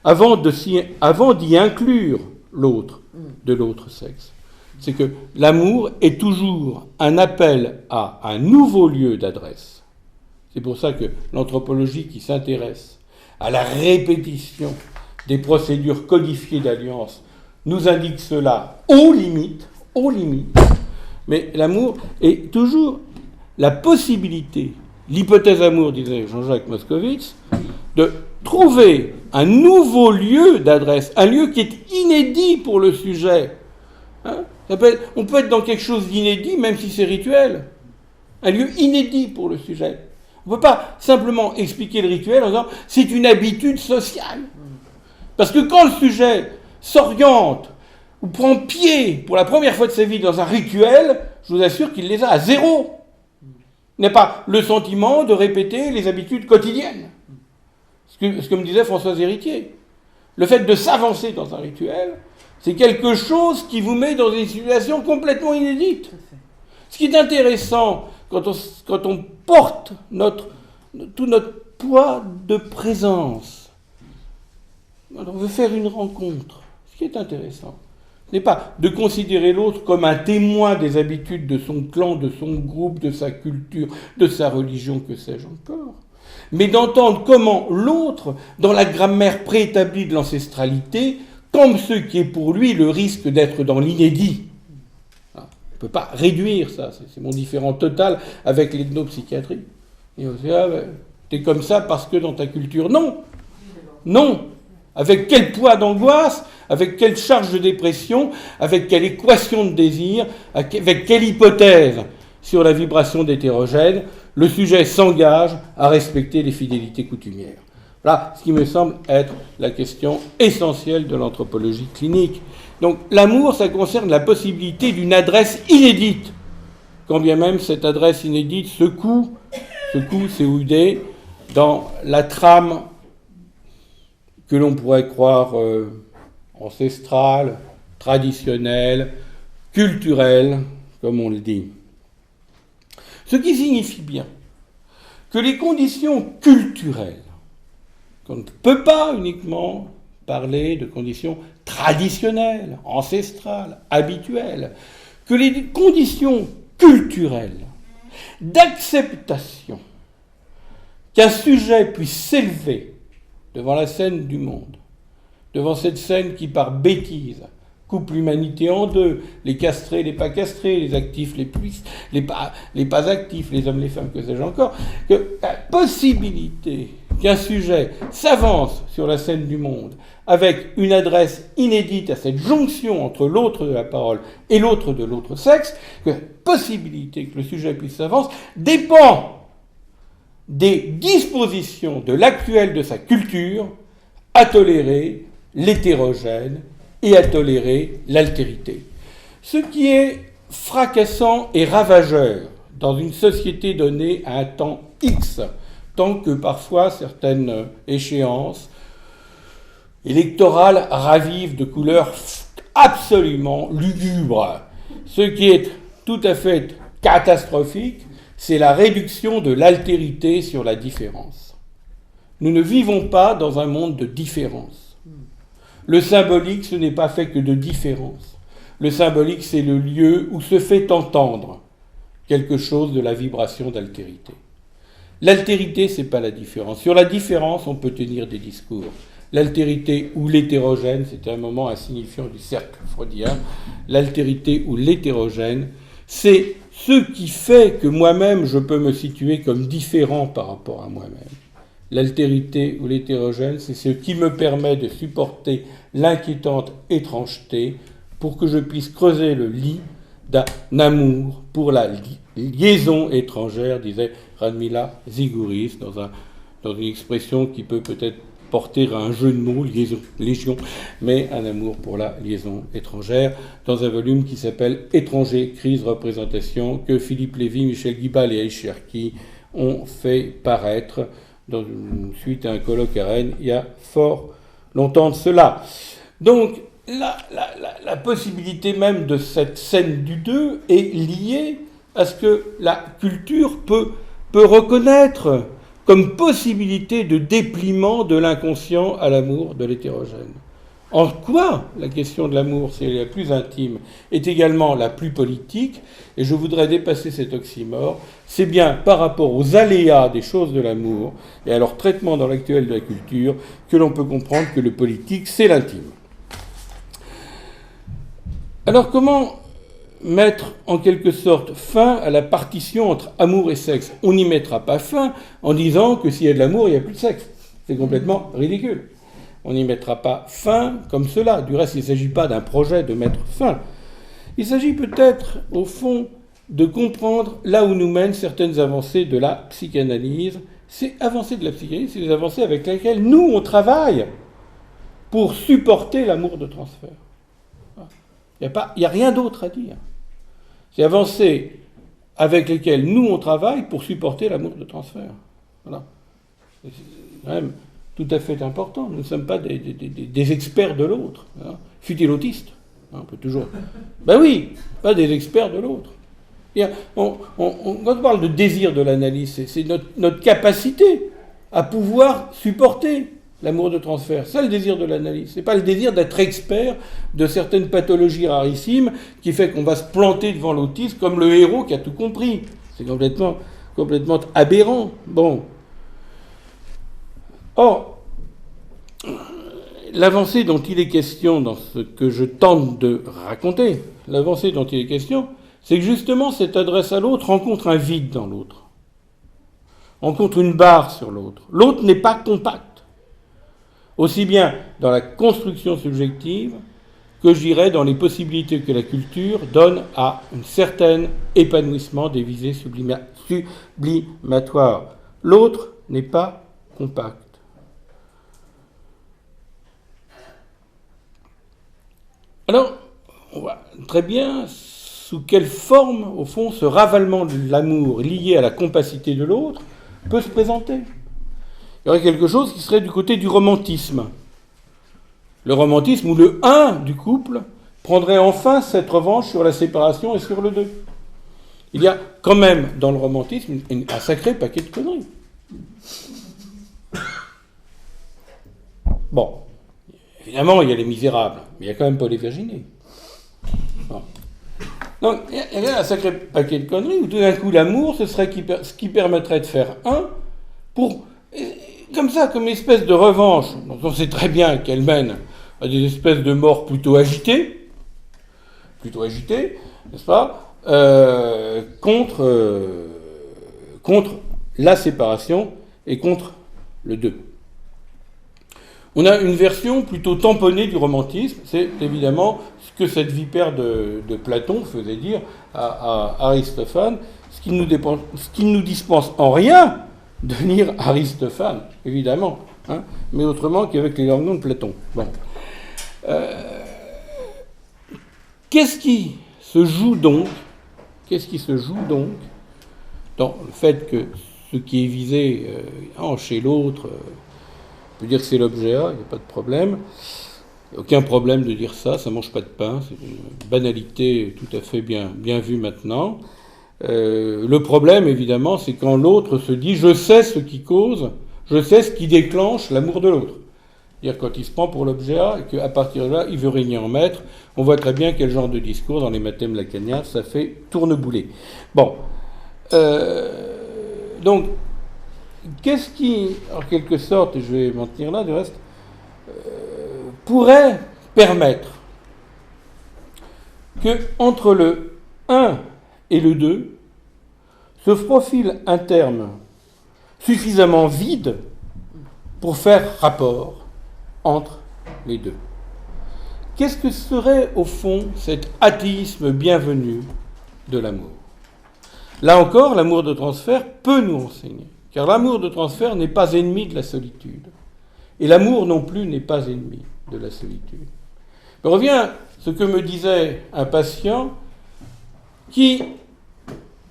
avant d'y inclure l'autre de l'autre sexe. C'est que l'amour est toujours un appel à un nouveau lieu d'adresse. C'est pour ça que l'anthropologie qui s'intéresse à la répétition des procédures codifiées d'alliance nous indique cela aux limites, mais l'amour est toujours la possibilité, l'hypothèse amour, disait Jean-Jacques Moscovitz, de trouver un nouveau lieu d'adresse, un lieu qui est inédit pour le sujet. On peut être dans quelque chose d'inédit, même si c'est rituel. Un lieu inédit pour le sujet. On ne peut pas simplement expliquer le rituel en disant « c'est une habitude sociale ». Parce que quand le sujet s'oriente ou prend pied pour la première fois de sa vie dans un rituel, je vous assure qu'il les a à zéro. Il n'a pas le sentiment de répéter les habitudes quotidiennes. Ce que me disait Françoise Héritier. Le fait de s'avancer dans un rituel, c'est quelque chose qui vous met dans une situation complètement inédite. Ce qui est intéressant quand on porte tout notre poids de présence, on veut faire une rencontre. Ce qui est intéressant, ce n'est pas de considérer l'autre comme un témoin des habitudes de son clan, de son groupe, de sa culture, de sa religion, que sais-je encore, mais d'entendre comment l'autre, dans la grammaire préétablie de l'ancestralité, comme ce qui est pour lui le risque d'être dans l'inédit. On ne peut pas réduire ça, c'est mon différend total avec l'ethnopsychiatrie. Et on se dit, t'es comme ça parce que dans ta culture, non. Avec quel poids d'angoisse, avec quelle charge de dépression, avec quelle équation de désir, avec quelle hypothèse sur la vibration d'hétérogène, le sujet s'engage à respecter les fidélités coutumières. Voilà ce qui me semble être la question essentielle de l'anthropologie clinique. Donc l'amour, ça concerne la possibilité d'une adresse inédite, quand bien même cette adresse inédite secoue COUD dans la trame que l'on pourrait croire ancestrale, traditionnelle, culturelle, comme on le dit. Ce qui signifie bien que les conditions culturelles, qu'on ne peut pas uniquement parler de conditions traditionnelles, ancestrales, habituelles, que les conditions culturelles d'acceptation qu'un sujet puisse s'élever devant la scène du monde, devant cette scène qui, par bêtise, coupe l'humanité en deux, les castrés, les pas castrés, les actifs, les pas actifs, les hommes, les femmes, que sais-je encore, que la possibilité qu'un sujet s'avance sur la scène du monde avec une adresse inédite à cette jonction entre l'autre de la parole et l'autre de l'autre sexe, que la possibilité que le sujet puisse s'avancer dépend des dispositions de l'actuel de sa culture à tolérer l'hétérogène et à tolérer l'altérité. Ce qui est fracassant et ravageur dans une société donnée à un temps X, tant que parfois certaines échéances électorales ravivent de couleurs absolument lugubres. Ce qui est tout à fait catastrophique, c'est la réduction de l'altérité sur la différence. Nous ne vivons pas dans un monde de différence. Le symbolique, ce n'est pas fait que de différence. Le symbolique, c'est le lieu où se fait entendre quelque chose de la vibration d'altérité. L'altérité, ce n'est pas la différence. Sur la différence, on peut tenir des discours. L'altérité ou l'hétérogène, c'était un moment insignifiant du cercle freudien, l'altérité ou l'hétérogène, c'est ce qui fait que moi-même, je peux me situer comme différent par rapport à moi-même. L'altérité ou l'hétérogène, c'est ce qui me permet de supporter l'inquiétante étrangeté pour que je puisse creuser le lit d'un amour pour la liaison étrangère, disait Radmila Zigouris, dans une expression qui peut peut-être porter à un jeu de mots, légion, mais un amour pour la liaison étrangère, dans un volume qui s'appelle « Étranger, crise, représentation », que Philippe Lévy, Michel Guibal et Aïe Cherki ont fait paraître suite à un colloque à Rennes il y a fort longtemps de cela. Donc, la possibilité même de cette scène du 2 est liée à ce que la culture peut reconnaître comme possibilité de dépliement de l'inconscient à l'amour de l'hétérogène. En quoi la question de l'amour, c'est la plus intime, est également la plus politique, et je voudrais dépasser cet oxymore, c'est bien par rapport aux aléas des choses de l'amour et à leur traitement dans l'actuel de la culture que l'on peut comprendre que le politique, c'est l'intime. Alors comment mettre en quelque sorte fin à la partition entre amour et sexe? On n'y mettra pas fin en disant que s'il y a de l'amour, il n'y a plus de sexe. C'est complètement ridicule. On n'y mettra pas fin comme cela. Du reste, il ne s'agit pas d'un projet de mettre fin. Il s'agit peut-être, au fond, de comprendre là où nous mènent certaines avancées de la psychanalyse. Ces avancées de la psychanalyse, c'est des avancées avec lesquelles nous, on pour supporter l'amour de transfert. Il n'y a rien d'autre à dire. C'est avancées avec lesquelles nous, on travaille pour supporter l'amour de transfert. Voilà. C'est quand même tout à fait important. Nous ne sommes pas des experts de l'autre. Hein. Fut-il autiste, hein, on peut toujours... Ben oui, pas des experts de l'autre. Quand on parle de désir de l'analyse, c'est notre capacité à pouvoir supporter l'amour de transfert. C'est le désir de l'analyse. C'est pas le désir d'être expert de certaines pathologies rarissimes qui fait qu'on va se planter devant l'autisme comme le héros qui a tout compris. C'est complètement aberrant. Bon. Or, l'avancée dont il est question dans ce que je tente de raconter, l'avancée dont il est question, c'est que justement cette adresse à l'autre rencontre un vide dans l'autre, rencontre une barre sur l'autre. L'autre n'est pas compact, aussi bien dans la construction subjective que, je dirais, dans les possibilités que la culture donne à un certain épanouissement des visées sublimatoires. L'autre n'est pas compact. Alors, on voit très bien sous quelle forme, au fond, ce ravalement de l'amour lié à la compacité de l'autre peut se présenter. Il y aurait quelque chose qui serait du côté du romantisme. Le romantisme où le 1 du couple prendrait enfin cette revanche sur la séparation et sur le 2. Il y a quand même dans le romantisme un sacré paquet de conneries. Bon. Évidemment, il y a les misérables, mais il n'y a quand même pas les Virginie. Bon. Donc, il y a un sacré paquet de conneries où tout d'un coup, l'amour, ce serait ce qui permettrait de faire un pour, comme ça, comme une espèce de revanche, dont on sait très bien qu'elle mène à des espèces de morts plutôt agitées, n'est-ce pas, contre la séparation et contre le 2. On a une version plutôt tamponnée du romantisme, c'est évidemment ce que cette vipère de Platon faisait dire à Aristophane, ce qui ne nous dispense en rien de lire Aristophane, évidemment, hein, mais autrement qu'avec les lorgnons de Platon. Bon. Qu'est-ce qui se joue donc dans le fait que ce qui est visé chez l'autre, on peut dire que c'est l'objet A, il n'y a pas de problème. Il n'y a aucun problème de dire ça, ça ne mange pas de pain, c'est une banalité tout à fait bien vue maintenant. Le problème, évidemment, c'est quand l'autre se dit « je sais ce qui cause, je sais ce qui déclenche l'amour de l'autre ». C'est-à-dire quand il se prend pour l'objet A et qu'à partir de là, il veut régner en maître, on voit très bien quel genre de discours, dans les mathèmes lacaniens, ça fait tournebouler. Bon. Donc, qu'est-ce qui, en quelque sorte, et je vais m'en tenir là, du reste, pourrait permettre que entre le 1 et le 2 se profile un terme suffisamment vide pour faire rapport entre les deux. Qu'est-ce que serait, au fond, cet athéisme bienvenu de l'amour ? Là encore, l'amour de transfert peut nous enseigner, car l'amour de transfert n'est pas ennemi de la solitude. Et l'amour non plus n'est pas ennemi de la solitude. Je reviens à ce que me disait un patient qui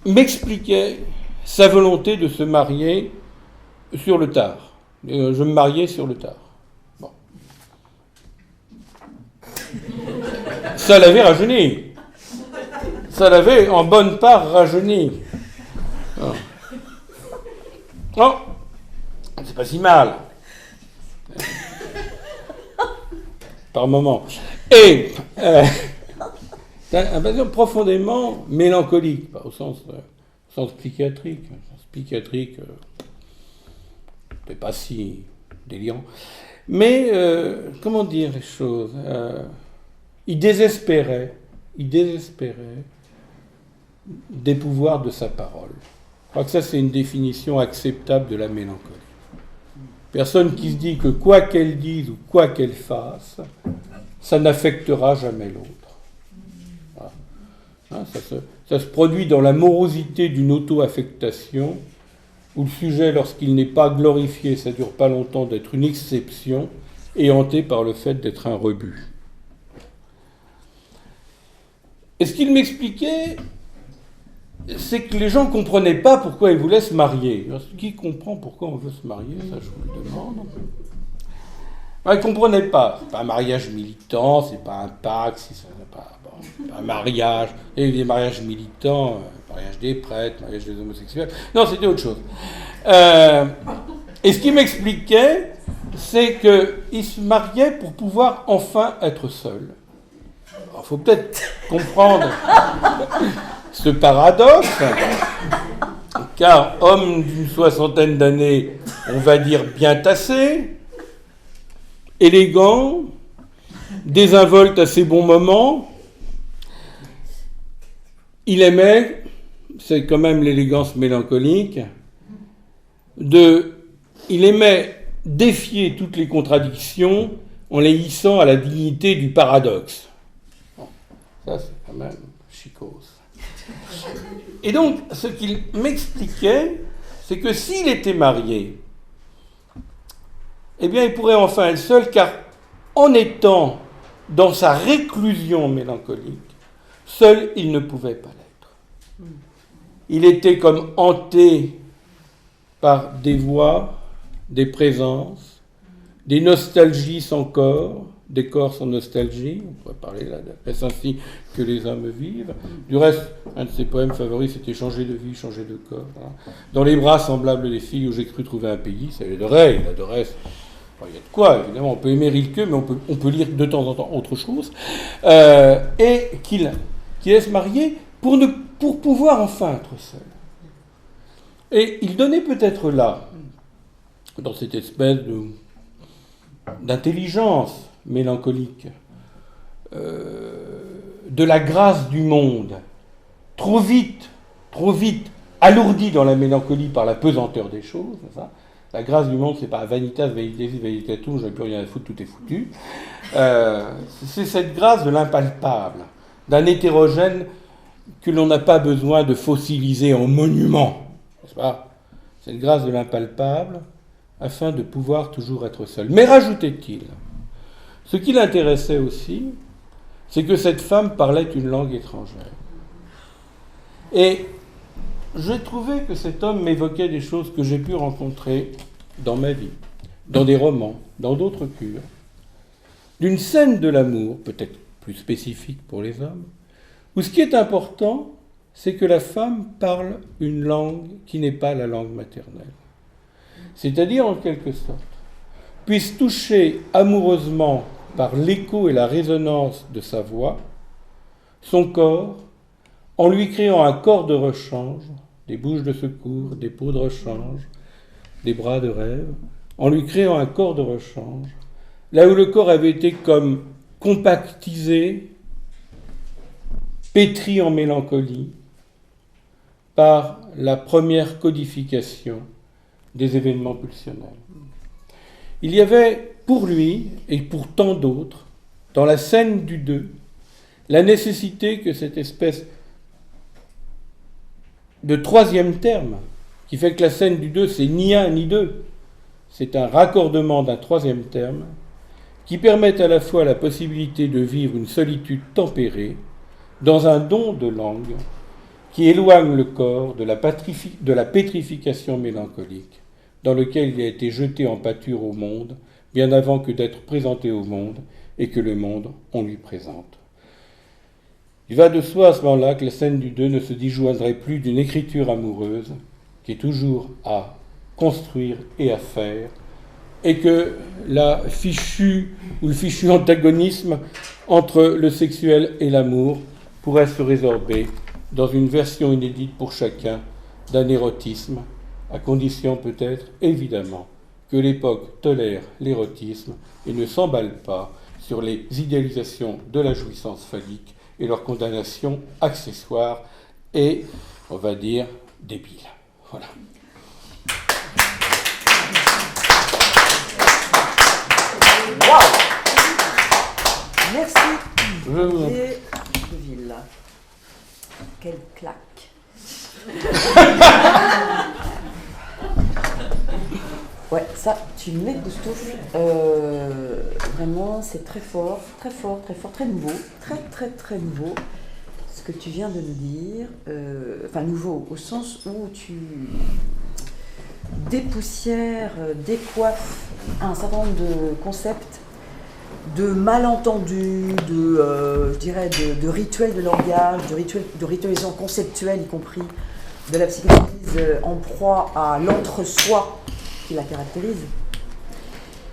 m'expliquait sa volonté de se marier sur le tard. Je me mariais sur le tard. Bon. Ça l'avait rajeuni. Ça l'avait en bonne part rajeuni. Oh, c'est pas si mal. Par moment. Et c'est un patient profondément mélancolique, pas au sens psychiatrique. Le sens psychiatrique, c'est pas si délirant. Mais, comment dire les choses, il désespérait des pouvoirs de sa parole. Je crois que ça, c'est une définition acceptable de la mélancolie. Personne qui se dit que quoi qu'elle dise ou quoi qu'elle fasse, ça n'affectera jamais l'autre. Voilà. Hein, ça se produit dans la morosité d'une auto-affectation, où le sujet, lorsqu'il n'est pas glorifié, ça ne dure pas longtemps d'être une exception, et hanté par le fait d'être un rebut. Et ce qu'il m'expliquait, c'est que les gens ne comprenaient pas pourquoi ils voulaient se marier. Alors, qui comprend pourquoi on veut se marier ? Ça, je vous le demande. Ils ne comprenaient pas. C'est pas un mariage militant, c'est pas un pacte, c'est pas un mariage. Il y a eu des mariages militants, mariage des prêtres, mariage des homosexuels. Non, c'était autre chose. Et ce qu'il m'expliquait, c'est qu'ils se mariaient pour pouvoir enfin être seuls. Il faut peut-être comprendre ce paradoxe, car homme d'une 60aine d'années, on va dire bien tassé, élégant, désinvolte à ses bons moments, il aimait, c'est quand même l'élégance mélancolique, il aimait défier toutes les contradictions en les hissant à la dignité du paradoxe. Bon, ça, c'est quand même chicose. Et donc, ce qu'il m'expliquait, c'est que s'il était marié, eh bien, il pourrait enfin être seul, car en étant dans sa réclusion mélancolique, seul, il ne pouvait pas l'être. Il était comme hanté par des voix, des présences, des nostalgies sans corps, des corps sans nostalgie, on pourrait parler là de la ainsi que les hommes vivent. Du reste, un de ses poèmes favoris, c'était « Changer de vie, changer de corps ». Dans les bras semblables des filles où j'ai cru trouver un pays, ça l'adorait, il adorait. Enfin, il y a de quoi, évidemment, on peut aimer Rilke, mais on peut lire de temps en temps autre chose. Et qu'il allait se marier pour pouvoir enfin être seul. Et il donnait peut-être là, dans cette espèce d'intelligence mélancolique, de la grâce du monde, trop vite, alourdie dans la mélancolie par la pesanteur des choses. Ça. La grâce du monde, c'est pas vanitas, vanitatum, j'avais plus rien à foutre, tout est foutu. C'est cette grâce de l'impalpable, d'un hétérogène que l'on n'a pas besoin de fossiliser en monument. N'est-ce pas ? Cette grâce de l'impalpable, afin de pouvoir toujours être seul. Mais rajoutait-il, ce qui l'intéressait aussi, c'est que cette femme parlait une langue étrangère. Et j'ai trouvé que cet homme m'évoquait des choses que j'ai pu rencontrer dans ma vie, dans des romans, dans d'autres cures, d'une scène de l'amour, peut-être plus spécifique pour les hommes, où ce qui est important, c'est que la femme parle une langue qui n'est pas la langue maternelle. C'est-à-dire, en quelque sorte, puisse toucher amoureusement par l'écho et la résonance de sa voix, son corps, en lui créant un corps de rechange, des bouches de secours, des peaux de rechange, des bras de rêve, en lui créant un corps de rechange, là où le corps avait été comme compactisé, pétri en mélancolie, par la première codification des événements pulsionnels. Il y avait pour lui, et pour tant d'autres, dans la scène du deux, la nécessité que cette espèce de troisième terme, qui fait que la scène du deux, c'est ni un ni deux, c'est un raccordement d'un troisième terme, qui permette à la fois la possibilité de vivre une solitude tempérée, dans un don de langue, qui éloigne le corps de la pétrification mélancolique, dans lequel il a été jeté en pâture au monde, bien avant que d'être présenté au monde, et que le monde, on lui présente. Il va de soi à ce moment-là que la scène du deux ne se disjoindrait plus d'une écriture amoureuse, qui est toujours à construire et à faire, et que la fichue ou le fichu antagonisme entre le sexuel et l'amour pourrait se résorber dans une version inédite pour chacun d'un érotisme, à condition peut-être, évidemment, que l'époque tolère l'érotisme et ne s'emballe pas sur les idéalisations de la jouissance phallique et leur condamnation accessoire et, on va dire, débile. Voilà.
Waouh! Merci. Olivier Deville. Quelle claque. Ouais, ça, tu m'époustoufles. Vraiment, c'est très fort, très fort, très fort, très nouveau, très nouveau. Ce que tu viens de nous dire, enfin nouveau, au sens où tu dépoussières, décoiffes un certain nombre de concepts, de malentendus, je dirais de rituels de langage, de ritualisation conceptuelle, y compris de la psychanalyse en proie à l'entre-soi qui la caractérise,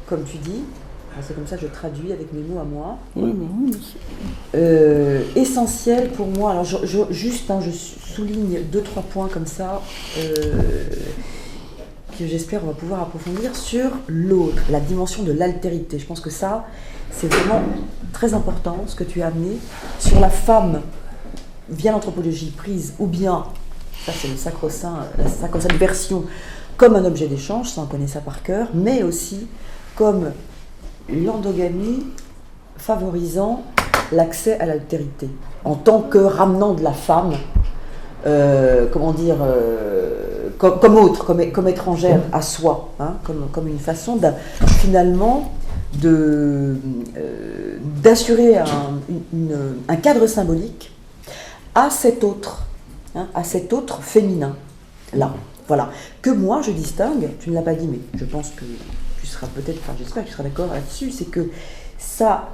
comme tu dis. C'est comme ça que je traduis avec mes mots à moi.
Oui,
essentiel pour moi. Alors je souligne 2-3 points comme ça que j'espère on va pouvoir approfondir sur l'autre, la dimension de l'altérité. Je pense que ça, c'est vraiment très important ce que tu as amené sur la femme via l'anthropologie prise, ou bien, ça c'est le sacro-saint, la sacro-sainte version, comme un objet d'échange, ça on connaît ça par cœur, mais aussi comme l'endogamie favorisant l'accès à l'altérité, en tant que ramenant de la femme, comme autre, comme étrangère à soi, hein, comme une façon finalement d'assurer un cadre symbolique à cet autre, hein, à cet autre féminin, là, voilà, que moi je distingue, tu ne l'as pas dit, mais je pense que tu seras peut-être, enfin j'espère que tu seras d'accord là-dessus, c'est que ça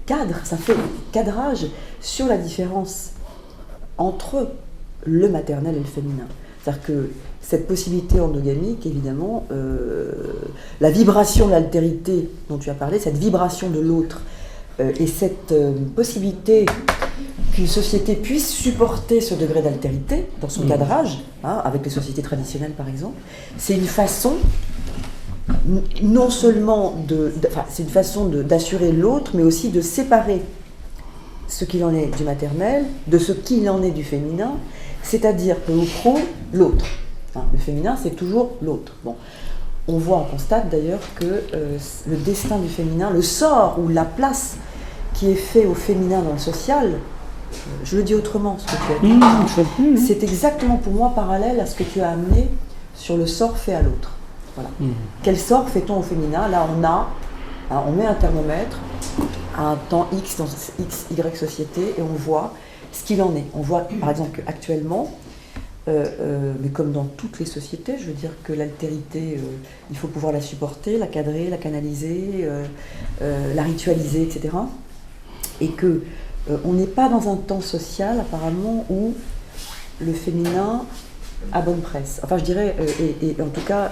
cadre, ça fait cadrage sur la différence entre le maternel et le féminin. C'est-à-dire que cette possibilité endogamique, évidemment, la vibration de l'altérité dont tu as parlé, cette vibration de l'autre, et cette possibilité qu'une société puisse supporter ce degré d'altérité dans son cadrage, hein, avec les sociétés traditionnelles par exemple, c'est une façon non seulement c'est une façon d'assurer l'autre, mais aussi de séparer ce qu'il en est du maternel de ce qu'il en est du féminin, c'est-à-dire que au fond, l'autre. Hein, le féminin, c'est toujours l'autre. Bon. On constate d'ailleurs que le destin du féminin, le sort ou la place qui est fait au féminin dans le social, je le dis autrement, ce que tu as dit, c'est exactement pour moi parallèle à ce que tu as amené sur le sort fait à l'autre. Voilà. Quel sort fait-on au féminin? Là, on met un thermomètre à un temps X dans X, Y société et on voit ce qu'il en est. On voit par exemple qu'actuellement, mais comme dans toutes les sociétés, je veux dire que l'altérité, il faut pouvoir la supporter, la cadrer, la canaliser, la ritualiser, etc. Et que on n'est pas dans un temps social, apparemment, où le féminin a bonne presse. Enfin, je dirais, et en tout cas,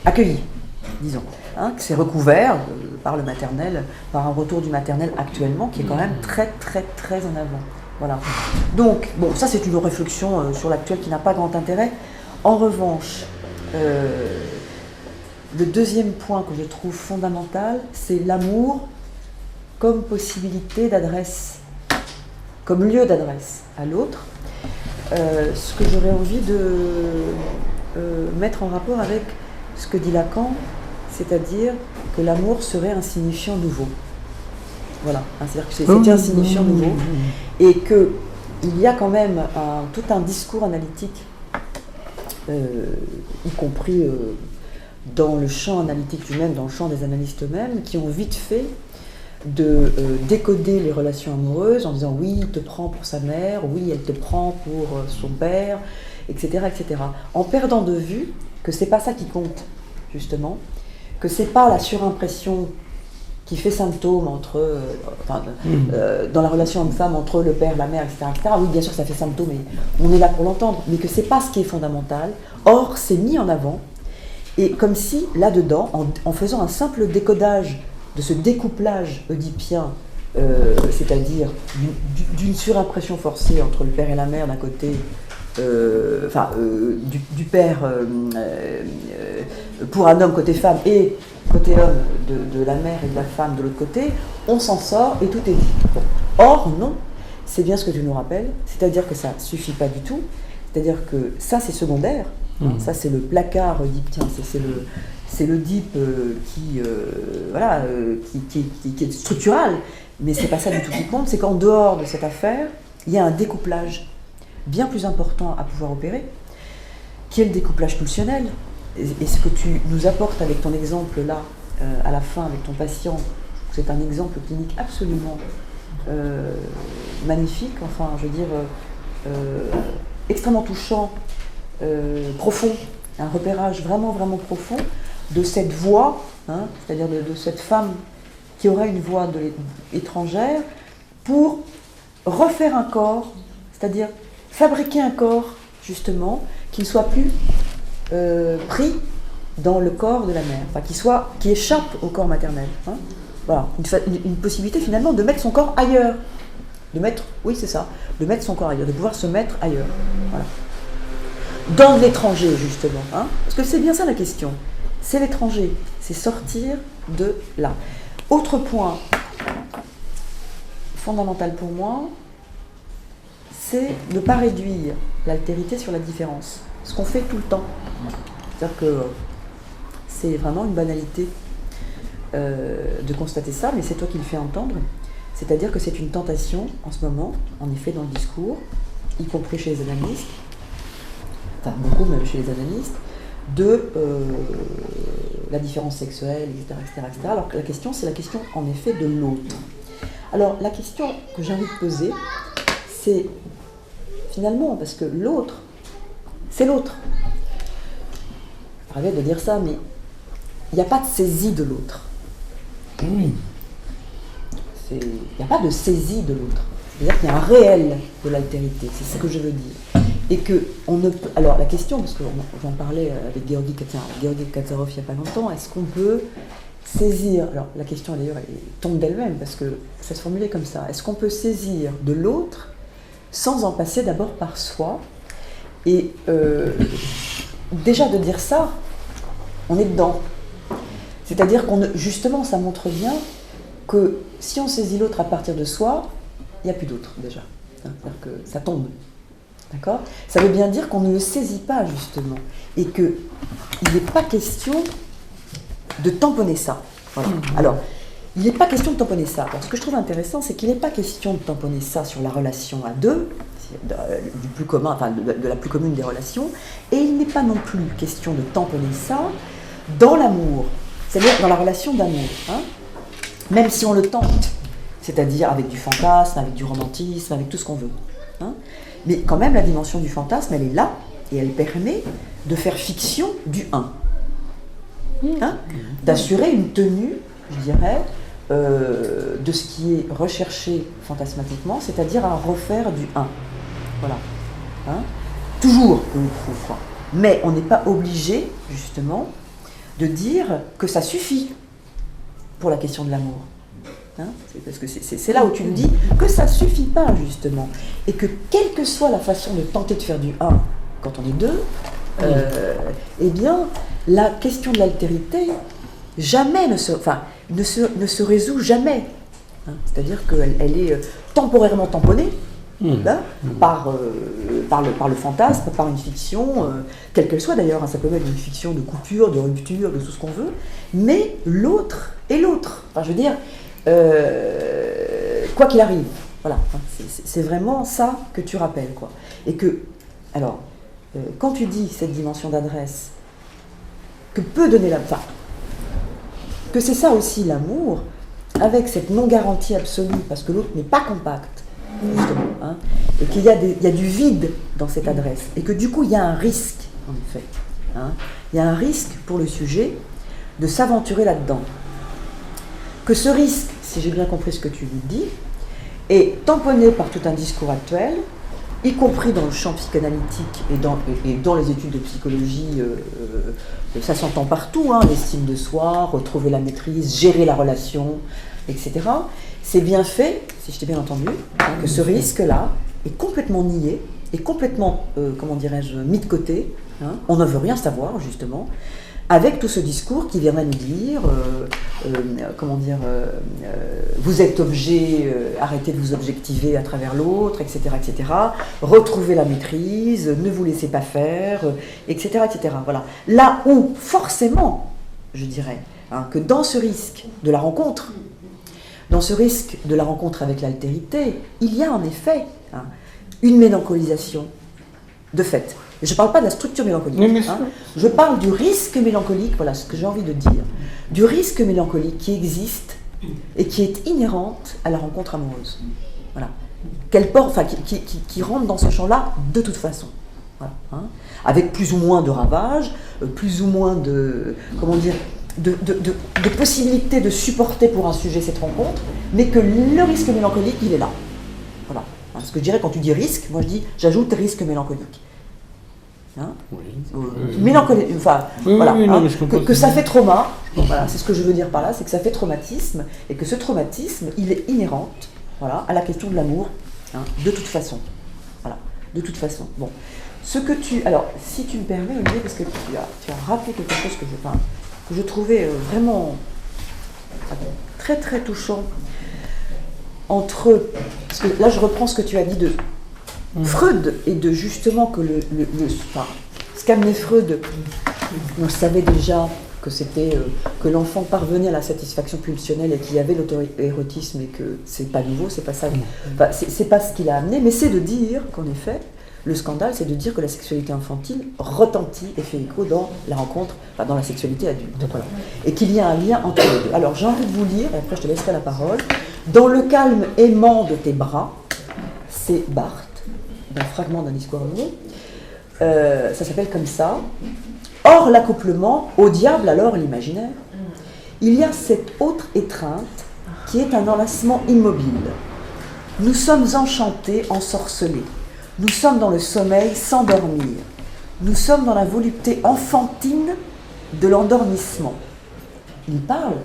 accueilli, disons. Hein, que c'est recouvert par le maternel, par un retour du maternel actuellement, qui est quand même très, très, très en avant. Voilà. Donc, bon, ça c'est une réflexion sur l'actuel qui n'a pas grand intérêt. En revanche, le deuxième point que je trouve fondamental, c'est l'amour comme possibilité d'adresse, comme lieu d'adresse à l'autre. Ce que j'aurais envie de mettre en rapport avec ce que dit Lacan, c'est-à-dire que l'amour serait un signifiant nouveau. Voilà, c'est-à-dire que c'était un signifiant nouveau, et qu'il y a quand même tout un discours analytique, y compris dans le champ analytique lui-même, dans le champ des analystes eux-mêmes, qui ont vite fait de décoder les relations amoureuses en disant oui, il te prend pour sa mère, oui, elle te prend pour son père, etc., etc. En perdant de vue que c'est pas ça qui compte, justement, que c'est pas la surimpression qui fait symptôme entre, dans la relation homme-femme entre le père, la mère, etc., etc. Oui, bien sûr, ça fait symptôme, et on est là pour l'entendre, mais que c'est pas ce qui est fondamental. Or, c'est mis en avant, et comme si, là-dedans, en faisant un simple décodage de ce découplage oedipien, c'est-à-dire d'une surimpression forcée entre le père et la mère d'un côté, du père pour un homme côté femme et côté homme de la mère et de la femme de l'autre côté, on s'en sort et tout est dit. Bon. Or, non, c'est bien ce que tu nous rappelles, c'est-à-dire que ça ne suffit pas du tout, c'est-à-dire que ça c'est secondaire, ça c'est le placard oedipien, c'est l'Oedipe qui est structural, mais c'est pas ça du tout qui compte, c'est qu'en dehors de cette affaire, il y a un découplage bien plus important à pouvoir opérer, qui est le découplage pulsionnel. Et ce que tu nous apportes avec ton exemple là, à la fin, avec ton patient, c'est un exemple clinique absolument magnifique, enfin, je veux dire, extrêmement touchant, profond, un repérage vraiment, vraiment profond de cette voix, hein, c'est-à-dire de cette femme qui aura une voix étrangère pour refaire un corps, c'est-à-dire fabriquer un corps, justement, qui ne soit plus pris dans le corps de la mère, enfin, qui échappe au corps maternel. Hein. Voilà, une possibilité finalement de mettre son corps ailleurs. De mettre son corps ailleurs, de pouvoir se mettre ailleurs. Voilà. Dans l'étranger, justement. Hein, parce que c'est bien ça la question. C'est l'étranger, c'est sortir de là. Autre point fondamental pour moi, c'est ne pas réduire l'altérité sur la différence. Ce qu'on fait tout le temps. C'est-à-dire que c'est vraiment une banalité de constater ça, mais c'est toi qui le fais entendre. C'est-à-dire que c'est une tentation en ce moment, en effet dans le discours, y compris chez les analystes, enfin beaucoup même chez les analystes, de la différence sexuelle, etc., etc., etc. Alors que la question, c'est la question en effet de l'autre. Alors la question que j'ai envie de poser, c'est finalement, parce que l'autre, c'est l'autre. J'arrête de dire ça, mais il n'y a pas de saisie de l'autre. Il n'y a pas de saisie de l'autre. C'est-à-dire qu'il y a un réel de l'altérité, c'est ce que je veux dire. Et que on ne peut... Alors la question, parce que j'en parlais avec Georgi Katsarov il n'y a pas longtemps, est-ce qu'on peut saisir... Alors la question d'ailleurs elle tombe d'elle-même, parce que ça se formulait comme ça. Est-ce qu'on peut saisir de l'autre sans en passer d'abord par soi? Et déjà de dire ça, on est dedans. C'est-à-dire justement, ça montre bien que si on saisit l'autre à partir de soi, il n'y a plus d'autre déjà. C'est-à-dire que ça tombe. D'accord ? Ça veut bien dire qu'on ne le saisit pas justement. Et qu'il n'est pas question de tamponner ça. Voilà. Alors, il n'est pas question de tamponner ça. Alors, ce que je trouve intéressant, c'est qu'il n'est pas question de tamponner ça sur la relation à deux, du plus commun, enfin de la plus commune des relations, et il n'est pas non plus question de tamponner ça dans l'amour, c'est-à-dire dans la relation d'amour, hein, même si on le tente, c'est-à-dire avec du fantasme, avec du romantisme, avec tout ce qu'on veut. Hein. Mais quand même, la dimension du fantasme, elle est là, et elle permet de faire fiction du 1. Hein, d'assurer une tenue, je dirais, de ce qui est recherché fantasmatiquement, c'est-à-dire à refaire du 1. Voilà. Hein, toujours, on trouve, quoi. Mais on n'est pas obligé, justement, de dire que ça suffit pour la question de l'amour. Hein, parce que c'est là où tu nous dis que ça ne suffit pas, justement. Et que quelle que soit la façon de tenter de faire du 1 quand on est 2, eh bien, la question de l'altérité jamais ne se résout jamais. Hein, c'est-à-dire qu'elle est temporairement tamponnée là, par le fantasme, par une fiction, quelle qu'elle soit d'ailleurs. Hein, ça peut être une fiction de coupure, de rupture, de tout ce qu'on veut. Mais l'autre est l'autre. Enfin, je veux dire, quoi qu'il arrive. Voilà. C'est vraiment ça que tu rappelles, quoi. Et que, alors, quand tu dis cette dimension d'adresse, que peut donner la... Enfin, que c'est ça aussi l'amour, avec cette non-garantie absolue, parce que l'autre n'est pas compact, justement, hein, et qu'il y a du vide dans cette adresse, et que du coup, il y a un risque, en effet. Hein, il y a un risque pour le sujet de s'aventurer là-dedans. Que ce risque, si j'ai bien compris ce que tu lui dis, est tamponné par tout un discours actuel, y compris dans le champ psychanalytique et dans les études de psychologie, ça s'entend partout, hein, l'estime de soi, retrouver la maîtrise, gérer la relation, etc. C'est bien fait, si je t'ai bien entendu, hein, que ce risque-là est complètement nié, est complètement, comment dirais-je, mis de côté. Hein, on ne veut rien savoir, justement, avec tout ce discours qui viendrait nous dire, vous êtes objet, arrêtez de vous objectiver à travers l'autre, etc., etc., retrouvez la maîtrise, ne vous laissez pas faire, etc., etc. Voilà. Là où, forcément, je dirais, hein, que dans ce risque de la rencontre, avec l'altérité, il y a en effet, hein, une mélancolisation de fait. Je ne parle pas de la structure mélancolique, hein. Je parle du risque mélancolique, voilà ce que j'ai envie de dire, du risque mélancolique qui existe et qui est inhérente à la rencontre amoureuse. Voilà. Qui rentre dans ce champ-là de toute façon. Voilà, hein. Avec plus ou moins de ravages, plus ou moins de, comment dire, de possibilités de supporter pour un sujet cette rencontre, mais que le risque mélancolique, il est là. Voilà. Hein, ce que je dirais quand tu dis risque, moi je dis, j'ajoute risque mélancolique. Hein, mélancolie, enfin, voilà, hein, que ça fait trauma, voilà, c'est ce que je veux dire par là, c'est que ça fait traumatisme, et que ce traumatisme, il est inhérent, voilà, à la question de l'amour, hein, de toute façon, voilà, de toute façon. Bon, alors, si tu me permets, Olivier, parce que tu as rappelé quelque chose que je trouvais vraiment très très touchant parce que là je reprends ce que tu as dit de Freud, et de justement que ce qu'amenait Freud, on savait déjà que c'était que l'enfant parvenait à la satisfaction pulsionnelle et qu'il y avait l'auto-érotisme, et que c'est pas nouveau, c'est pas ça, enfin, c'est pas ce qu'il a amené, mais c'est de dire qu'en effet, le scandale, c'est de dire que la sexualité infantile retentit et fait écho dans la rencontre, enfin, dans la sexualité adulte, voilà. Et qu'il y a un lien entre les deux. Alors j'ai envie de vous lire, et après je te laisserai la parole. Dans le calme aimant de tes bras, c'est Barthes, d'un fragment d'un discours amoureux, ça s'appelle comme ça. Hors l'accouplement, au diable alors l'imaginaire, il y a cette autre étreinte qui est un enlacement immobile. Nous sommes enchantés, ensorcelés. Nous sommes dans le sommeil sans dormir. Nous sommes dans la volupté enfantine de l'endormissement. Il parle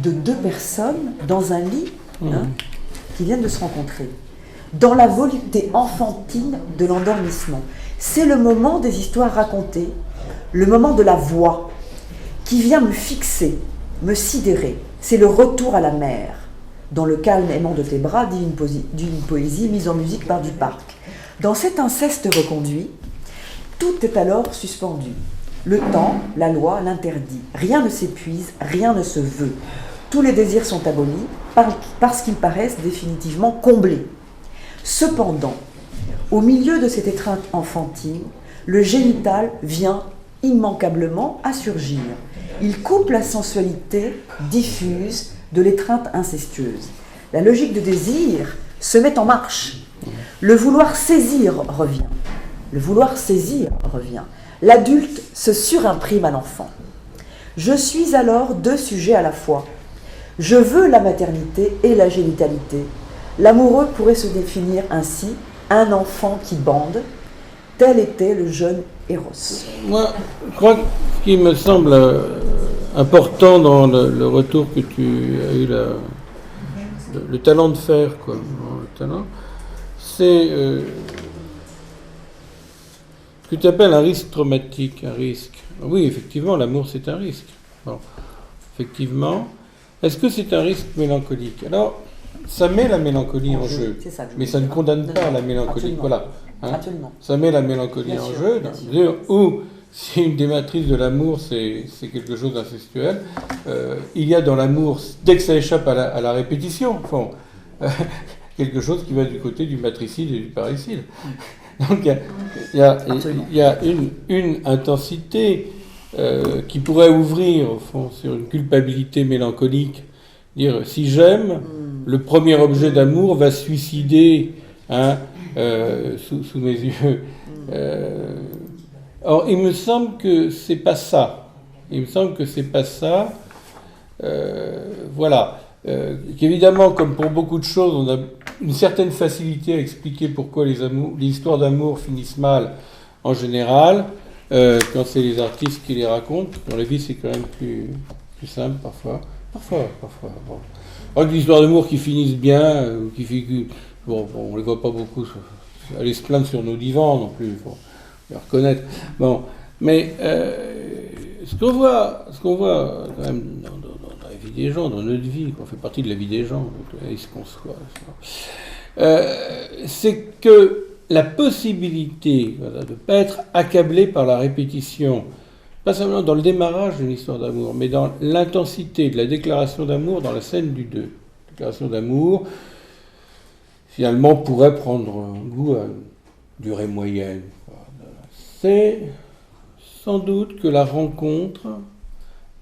de deux personnes dans un lit, hein, qui viennent de se rencontrer. Dans la volupté enfantine de l'endormissement. C'est le moment des histoires racontées, le moment de la voix, qui vient me fixer, me sidérer. C'est le retour à la mer. Dans le calme aimant de tes bras, dit d'une poésie mise en musique par Duparc. Dans cet inceste reconduit, tout est alors suspendu. Le temps, la loi, l'interdit. Rien ne s'épuise, rien ne se veut. Tous les désirs sont abolis parce qu'ils paraissent définitivement comblés. Cependant, au milieu de cette étreinte enfantine, le génital vient immanquablement à surgir. Il coupe la sensualité diffuse de l'étreinte incestueuse. La logique de désir se met en marche Le vouloir saisir revient. Le vouloir saisir revient. L'adulte se surimprime à l'enfant. Je suis alors deux sujets à la fois. Je veux la maternité et la génitalité. L'amoureux pourrait se définir ainsi, un enfant qui bande. Tel était le jeune Eros.
Moi, je crois que ce qui me semble important dans le retour que tu as eu, le talent de faire, quoi, le talent, c'est ce que tu appelles un risque traumatique, un risque. Oui, effectivement, l'amour, c'est un risque. Bon, effectivement. Est-ce que c'est un risque mélancolique? Alors, ça met la mélancolie en jeu, mais ça ne condamne pas la mélancolie.
Absolument.
Voilà. Hein,
Absolument.
ça met la mélancolie
Bien
en
sûr,
jeu,
bien
dans
sûr.
la mesure où, si une des matrices de l'amour, c'est quelque chose d'incestuel, il y a dans l'amour, dès que ça échappe à la répétition, bon, quelque chose qui va du côté du matricide et du parricide. Donc il y a une intensité qui pourrait ouvrir, au fond, sur une culpabilité mélancolique. Dire, si j'aime, le premier objet d'amour va se suicider, hein, sous mes yeux. Or, il me semble que c'est pas ça. Il me semble que c'est pas ça. Voilà. Qu'évidemment, comme pour beaucoup de choses, on a une certaine facilité à expliquer pourquoi les histoires d'amour finissent mal en général, quand c'est les artistes qui les racontent. Dans la vie, c'est quand même plus simple parfois. Parfois. Bon. Alors que les histoires d'amour qui finissent bien, bon, on les voit pas beaucoup aller se plaindre sur nos divans non plus, il faut le reconnaître. Bon, mais ce qu'on voit quand même dans la vie des gens, dans notre vie, qu'on fait partie de la vie des gens, ils se conçoivent, c'est que la possibilité, voilà, de ne pas être accablé par la répétition, pas seulement dans le démarrage d'une histoire d'amour, mais dans l'intensité de la déclaration d'amour dans la scène du 2. La déclaration d'amour, finalement, pourrait prendre goût à une durée moyenne. C'est sans doute que la rencontre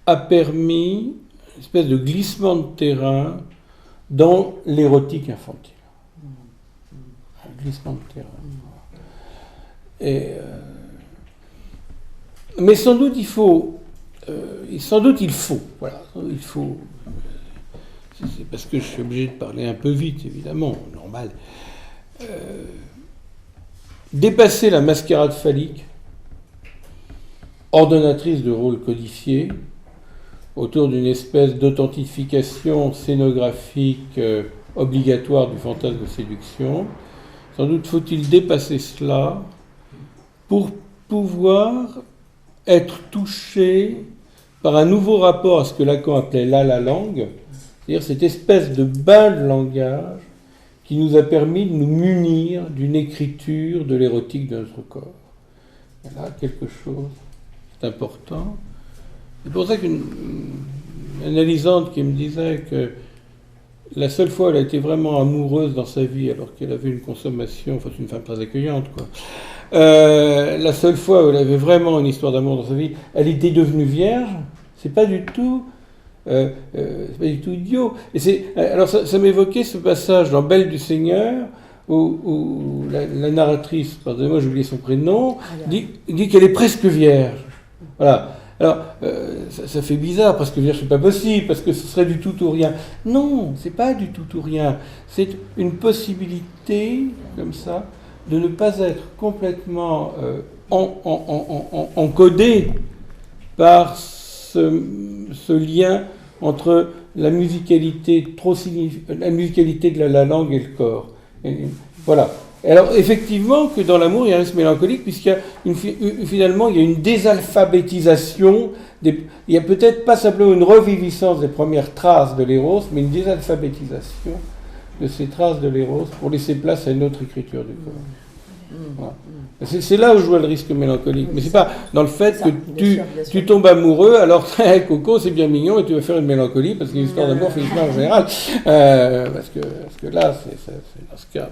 a permis une espèce de glissement de terrain dans l'érotique infantile. Un glissement de terrain. Et, mais sans doute il faut, voilà, il faut. C'est parce que je suis obligé de parler un peu vite, évidemment, normal. Dépasser la mascarade phallique, ordonnatrice de rôles codifiés, autour d'une espèce d'authentification scénographique obligatoire du fantasme de séduction. Sans doute faut-il dépasser cela pour pouvoir être touché par un nouveau rapport à ce que Lacan appelait la langue, c'est-à-dire cette espèce de bain de langage qui nous a permis de nous munir d'une écriture de l'érotique de notre corps. Voilà quelque chose d'important. C'est pour ça qu'une analysante qui me disait que la seule fois où elle a été vraiment amoureuse dans sa vie, alors qu'elle avait une consommation, enfin c'est une femme très accueillante, quoi. La seule fois où elle avait vraiment une histoire d'amour dans sa vie, elle était devenue vierge. C'est pas du tout idiot. Et alors ça m'évoquait ce passage dans Belle du Seigneur où la narratrice, pardonnez-moi j'ai oublié son prénom, dit qu'elle est presque vierge. Voilà. Alors ça fait bizarre, presque vierge c'est pas possible, parce que ce serait du tout ou rien. Non, c'est pas du tout ou rien. C'est une possibilité comme ça de ne pas être complètement encodé par ce lien entre la musicalité de la langue et le corps. Et, voilà. Alors effectivement que dans l'amour il y a un risque mélancolique puisqu'il y a finalement il y a une désalphabétisation, il y a peut-être pas simplement une reviviscence des premières traces de l'éros, mais une désalphabétisation de ces traces de l'éros pour laisser place à une autre écriture du corps. Voilà. C'est là où je vois le risque mélancolique. Mais c'est pas dans le fait que tu tombes amoureux, alors Coco c'est bien mignon et tu vas faire une mélancolie parce que l'histoire d'amour finit en général. Parce que là, c'est dans ce cas.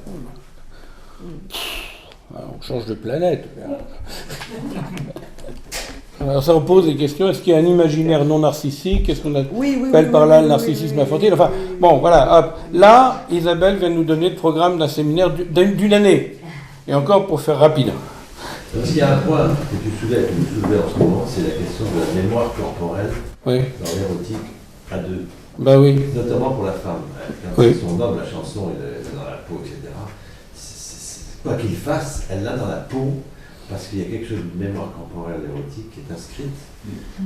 On change de planète. Alors ça repose des questions. Est-ce qu'il y a un imaginaire non narcissique? Qu'est-ce qu'on appelle
Oui,
par là le
oui,
narcissisme
oui.
infantile? Enfin, bon, voilà. Hop. Là, Isabelle vient nous donner le programme d'un séminaire d'une année. Et encore pour faire rapide.
Parce qu'il y a un point que tu soulèves en ce moment, c'est la question de la mémoire corporelle
Oui.
dans l'érotique à deux.
Bah oui.
Notamment pour la femme. Quand
Oui.
son homme, la chanson, il est dans la peau, etc. Quoi qu'il fasse, elle l'a dans la peau, parce qu'il y a quelque chose de mémoire corporelle érotique qui est inscrite.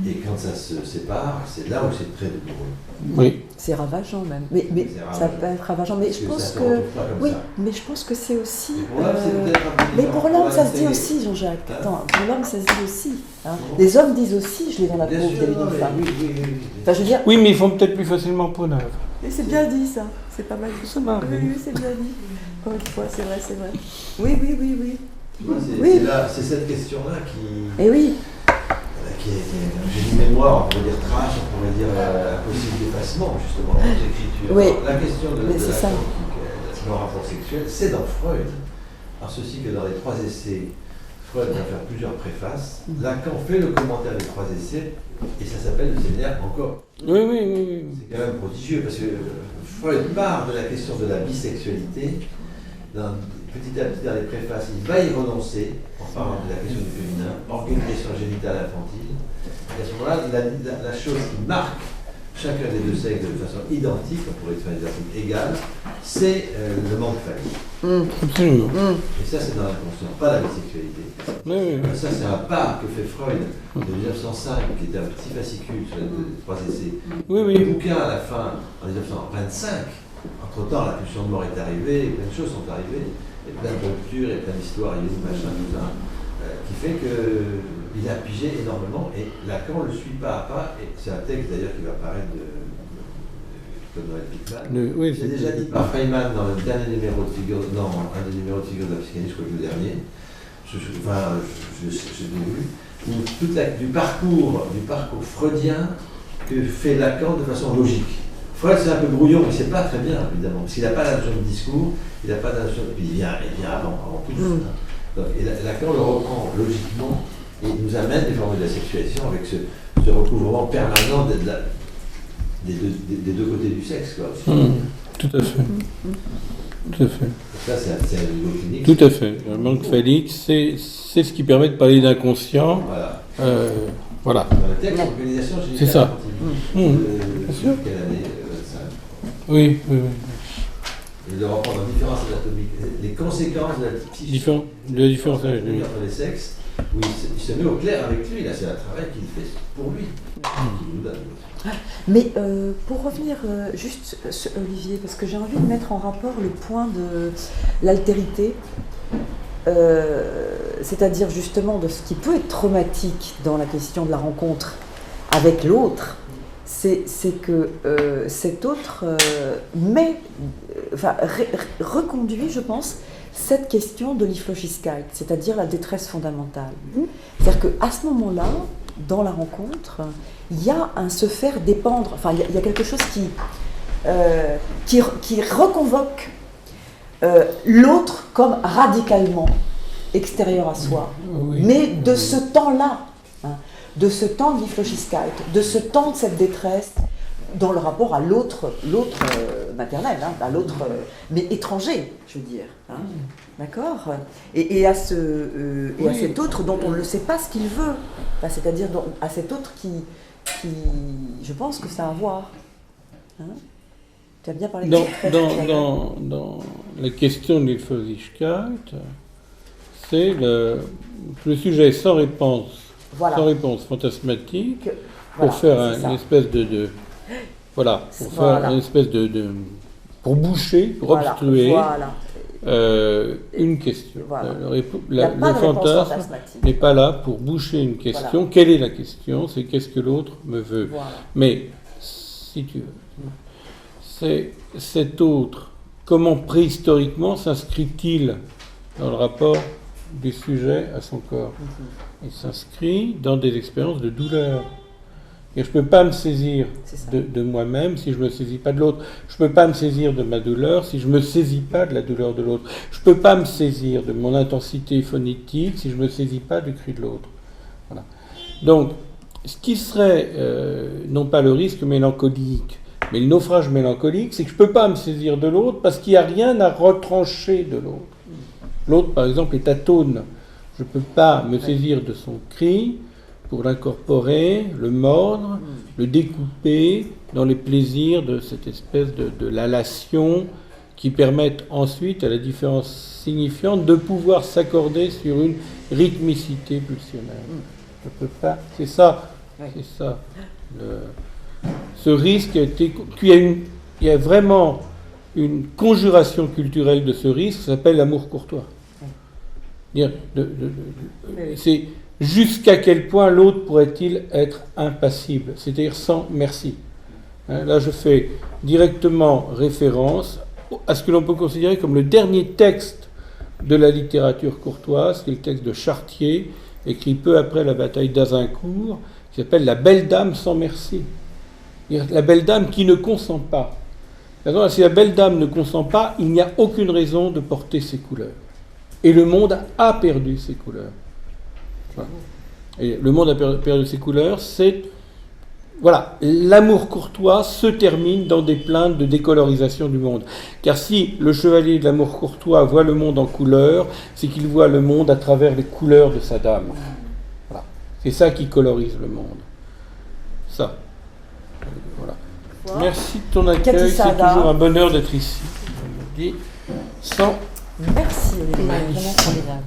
Et quand ça se sépare, c'est là où c'est très douloureux.
Oui.
C'est ravageant même. Mais
C'est
ça peut être ravageant. Mais je pense
ça
que.
se retrouve pas comme
Oui,
ça.
mais je pense que c'est aussi.
Et pour l'homme, c'est peut-être un peu
Mais
différent.
pour l'homme, ça se dit
c'est-
aussi, Jean-Jacques.
Hein?
Attends, pour l'homme, ça se dit aussi. Hein.
Bon.
Les hommes disent aussi, je l'ai dans la peau
Bien sûr,
vis-à-vis
non,
d'une
mais
femme.
oui.
Enfin, je veux dire.
Oui, mais ils font peut-être plus facilement peau neuve.
Et c'est bien dit ça. C'est pas mal.
Ça m'arrive.
Oui, c'est bien dit. Encore une fois, c'est vrai, c'est vrai. Oui.
Tu vois,
Oui.
c'est cette question-là qui
Et oui.
j'ai une mémoire, on pourrait dire trash, on pourrait dire impossible d'effacement, justement, dans l'écriture.
Oui.
Alors, la question de
Mais
la
c'est ça.
le rapport sexuel, c'est dans Freud. En ceci que dans les 3 essais, Freud va faire plusieurs préfaces. Lacan fait le commentaire des 3 essais, et ça s'appelle le séminaire encore.
Oui.
C'est quand même prodigieux, parce que Freud part de la question de la bisexualité. Petit à petit, dans les préfaces, il va y renoncer en parlant de la question du féminin, organisation génitale infantile. Et à ce moment-là, la chose qui marque chacun des deux sexes de façon identique, on pourrait faire des articles égales, c'est le manque phallique.
Absolument.
Et ça, c'est dans l'inconscient, pas la bisexualité.
Oui.
Ça, c'est un pas que fait Freud de 1905, qui était un petit fascicule sur les 3 essais.
Oui.
Le bouquin, à la fin, en 1925, entre-temps, la pulsion de mort est arrivée, plein de choses sont arrivées, et plein de ruptures, et plein d'histoires, machin, tout ça, qui fait qu'il a pigé énormément, et Lacan le suit pas à pas, et c'est un texte d'ailleurs qui va apparaître de Noël Pickman.
Oui,
C'est déjà dit par Feynman dans le dernier numéro de Figure, non, un des numéros de Figure de la psychanalyse, je crois que le dernier, je l'ai lu, où du parcours freudien que fait Lacan de façon logique. Freud, c'est un peu brouillon, mais c'est pas très bien, évidemment, parce qu'il n'a pas la notion de discours, il n'a pas la notion de... Puis il vient avant tout. Donc, et Lacan le reprend logiquement et nous amène des formes de la sexualisation avec ce recouvrement permanent des deux côtés du sexe, quoi.
Tout à fait.
Donc ça, c'est un niveau clinique.
Tout à fait. Le manque phallique, c'est ce qui permet de parler d'inconscient.
Voilà.
Voilà.
Dans le texte, organisation génitale
C'est ça.
infantile.
Bien sûr.
Quelle année ça.
Oui.
Et de reprendre en différence anatomique les conséquences de la psychique.
De la différence
entre les sexes, où il se met au clair avec lui, là c'est un travail qu'il fait pour lui, qu'il nous donne.
Mais pour revenir juste sur Olivier, parce que j'ai envie de mettre en rapport le point de l'altérité, c'est-à-dire justement de ce qui peut être traumatique dans la question de la rencontre avec l'autre, c'est que cet autre reconduit, je pense, cette question de Lieflosigkeit, c'est-à-dire la détresse fondamentale. C'est-à-dire qu'à ce moment-là, dans la rencontre, il y a un se faire dépendre, enfin il y a quelque chose qui reconvoque l'autre comme radicalement extérieur à soi, mais de ce temps-là, de ce temps de Lieflosigkeit, de ce temps de cette détresse dans le rapport à l'autre maternel, à l'autre, mais étranger, je veux dire. D'accord ? Et à cet autre dont on ne sait pas ce qu'il veut, c'est-à-dire à cet autre qui, je pense que ça a à voir. Tu as bien parlé de détresse.
Dans la question de Lieflosigkeit, c'est le sujet sans réponse fantasmatique, pour faire une espèce de pour boucher, pour obstruer une question.
Voilà.
Le fantasme n'est pas là pour boucher une question. Voilà. Quelle est la question ? C'est qu'est-ce que l'autre me veut.
Voilà.
Mais, si tu veux, c'est cet autre, comment préhistoriquement s'inscrit-il dans le rapport du sujet à son corps ? Il s'inscrit dans des expériences de douleur. Et je ne peux pas me saisir de moi-même si je ne me saisis pas de l'autre. Je ne peux pas me saisir de ma douleur si je ne me saisis pas de la douleur de l'autre. Je ne peux pas me saisir de mon intensité phonétique si je ne me saisis pas du cri de l'autre. Voilà. Donc, ce qui serait, non pas le risque mélancolique, mais le naufrage mélancolique, c'est que je ne peux pas me saisir de l'autre parce qu'il n'y a rien à retrancher de l'autre. L'autre, par exemple, est atone. Je ne peux pas me saisir de son cri pour l'incorporer, le mordre, le découper dans les plaisirs de cette espèce de lalation qui permettent ensuite, à la différence signifiante, de pouvoir s'accorder sur une rythmicité pulsionnelle. Je peux pas. C'est ça. C'est ça. Ce risque a été. Il y a vraiment une conjuration culturelle de ce risque, ça s'appelle l'amour courtois. C'est jusqu'à quel point l'autre pourrait-il être impassible, c'est-à-dire sans merci. Là, je fais directement référence à ce que l'on peut considérer comme le dernier texte de la littérature courtoise, qui est le texte de Chartier, écrit peu après la bataille d'Azincourt, qui s'appelle « La belle dame sans merci ». La belle dame qui ne consent pas. Si la belle dame ne consent pas, il n'y a aucune raison de porter ses couleurs. Et le monde a perdu ses couleurs. Voilà. Et le monde a perdu ses couleurs, c'est... Voilà, l'amour courtois se termine dans des plaintes de décolorisation du monde. Car si le chevalier de l'amour courtois voit le monde en couleurs, c'est qu'il voit le monde à travers les couleurs de sa dame. Voilà. C'est ça qui colorise le monde. Ça. Voilà. Merci de ton accueil, c'est toujours un bonheur d'être ici. Je le dis sans...
Merci Olivier.
Vraiment formidable.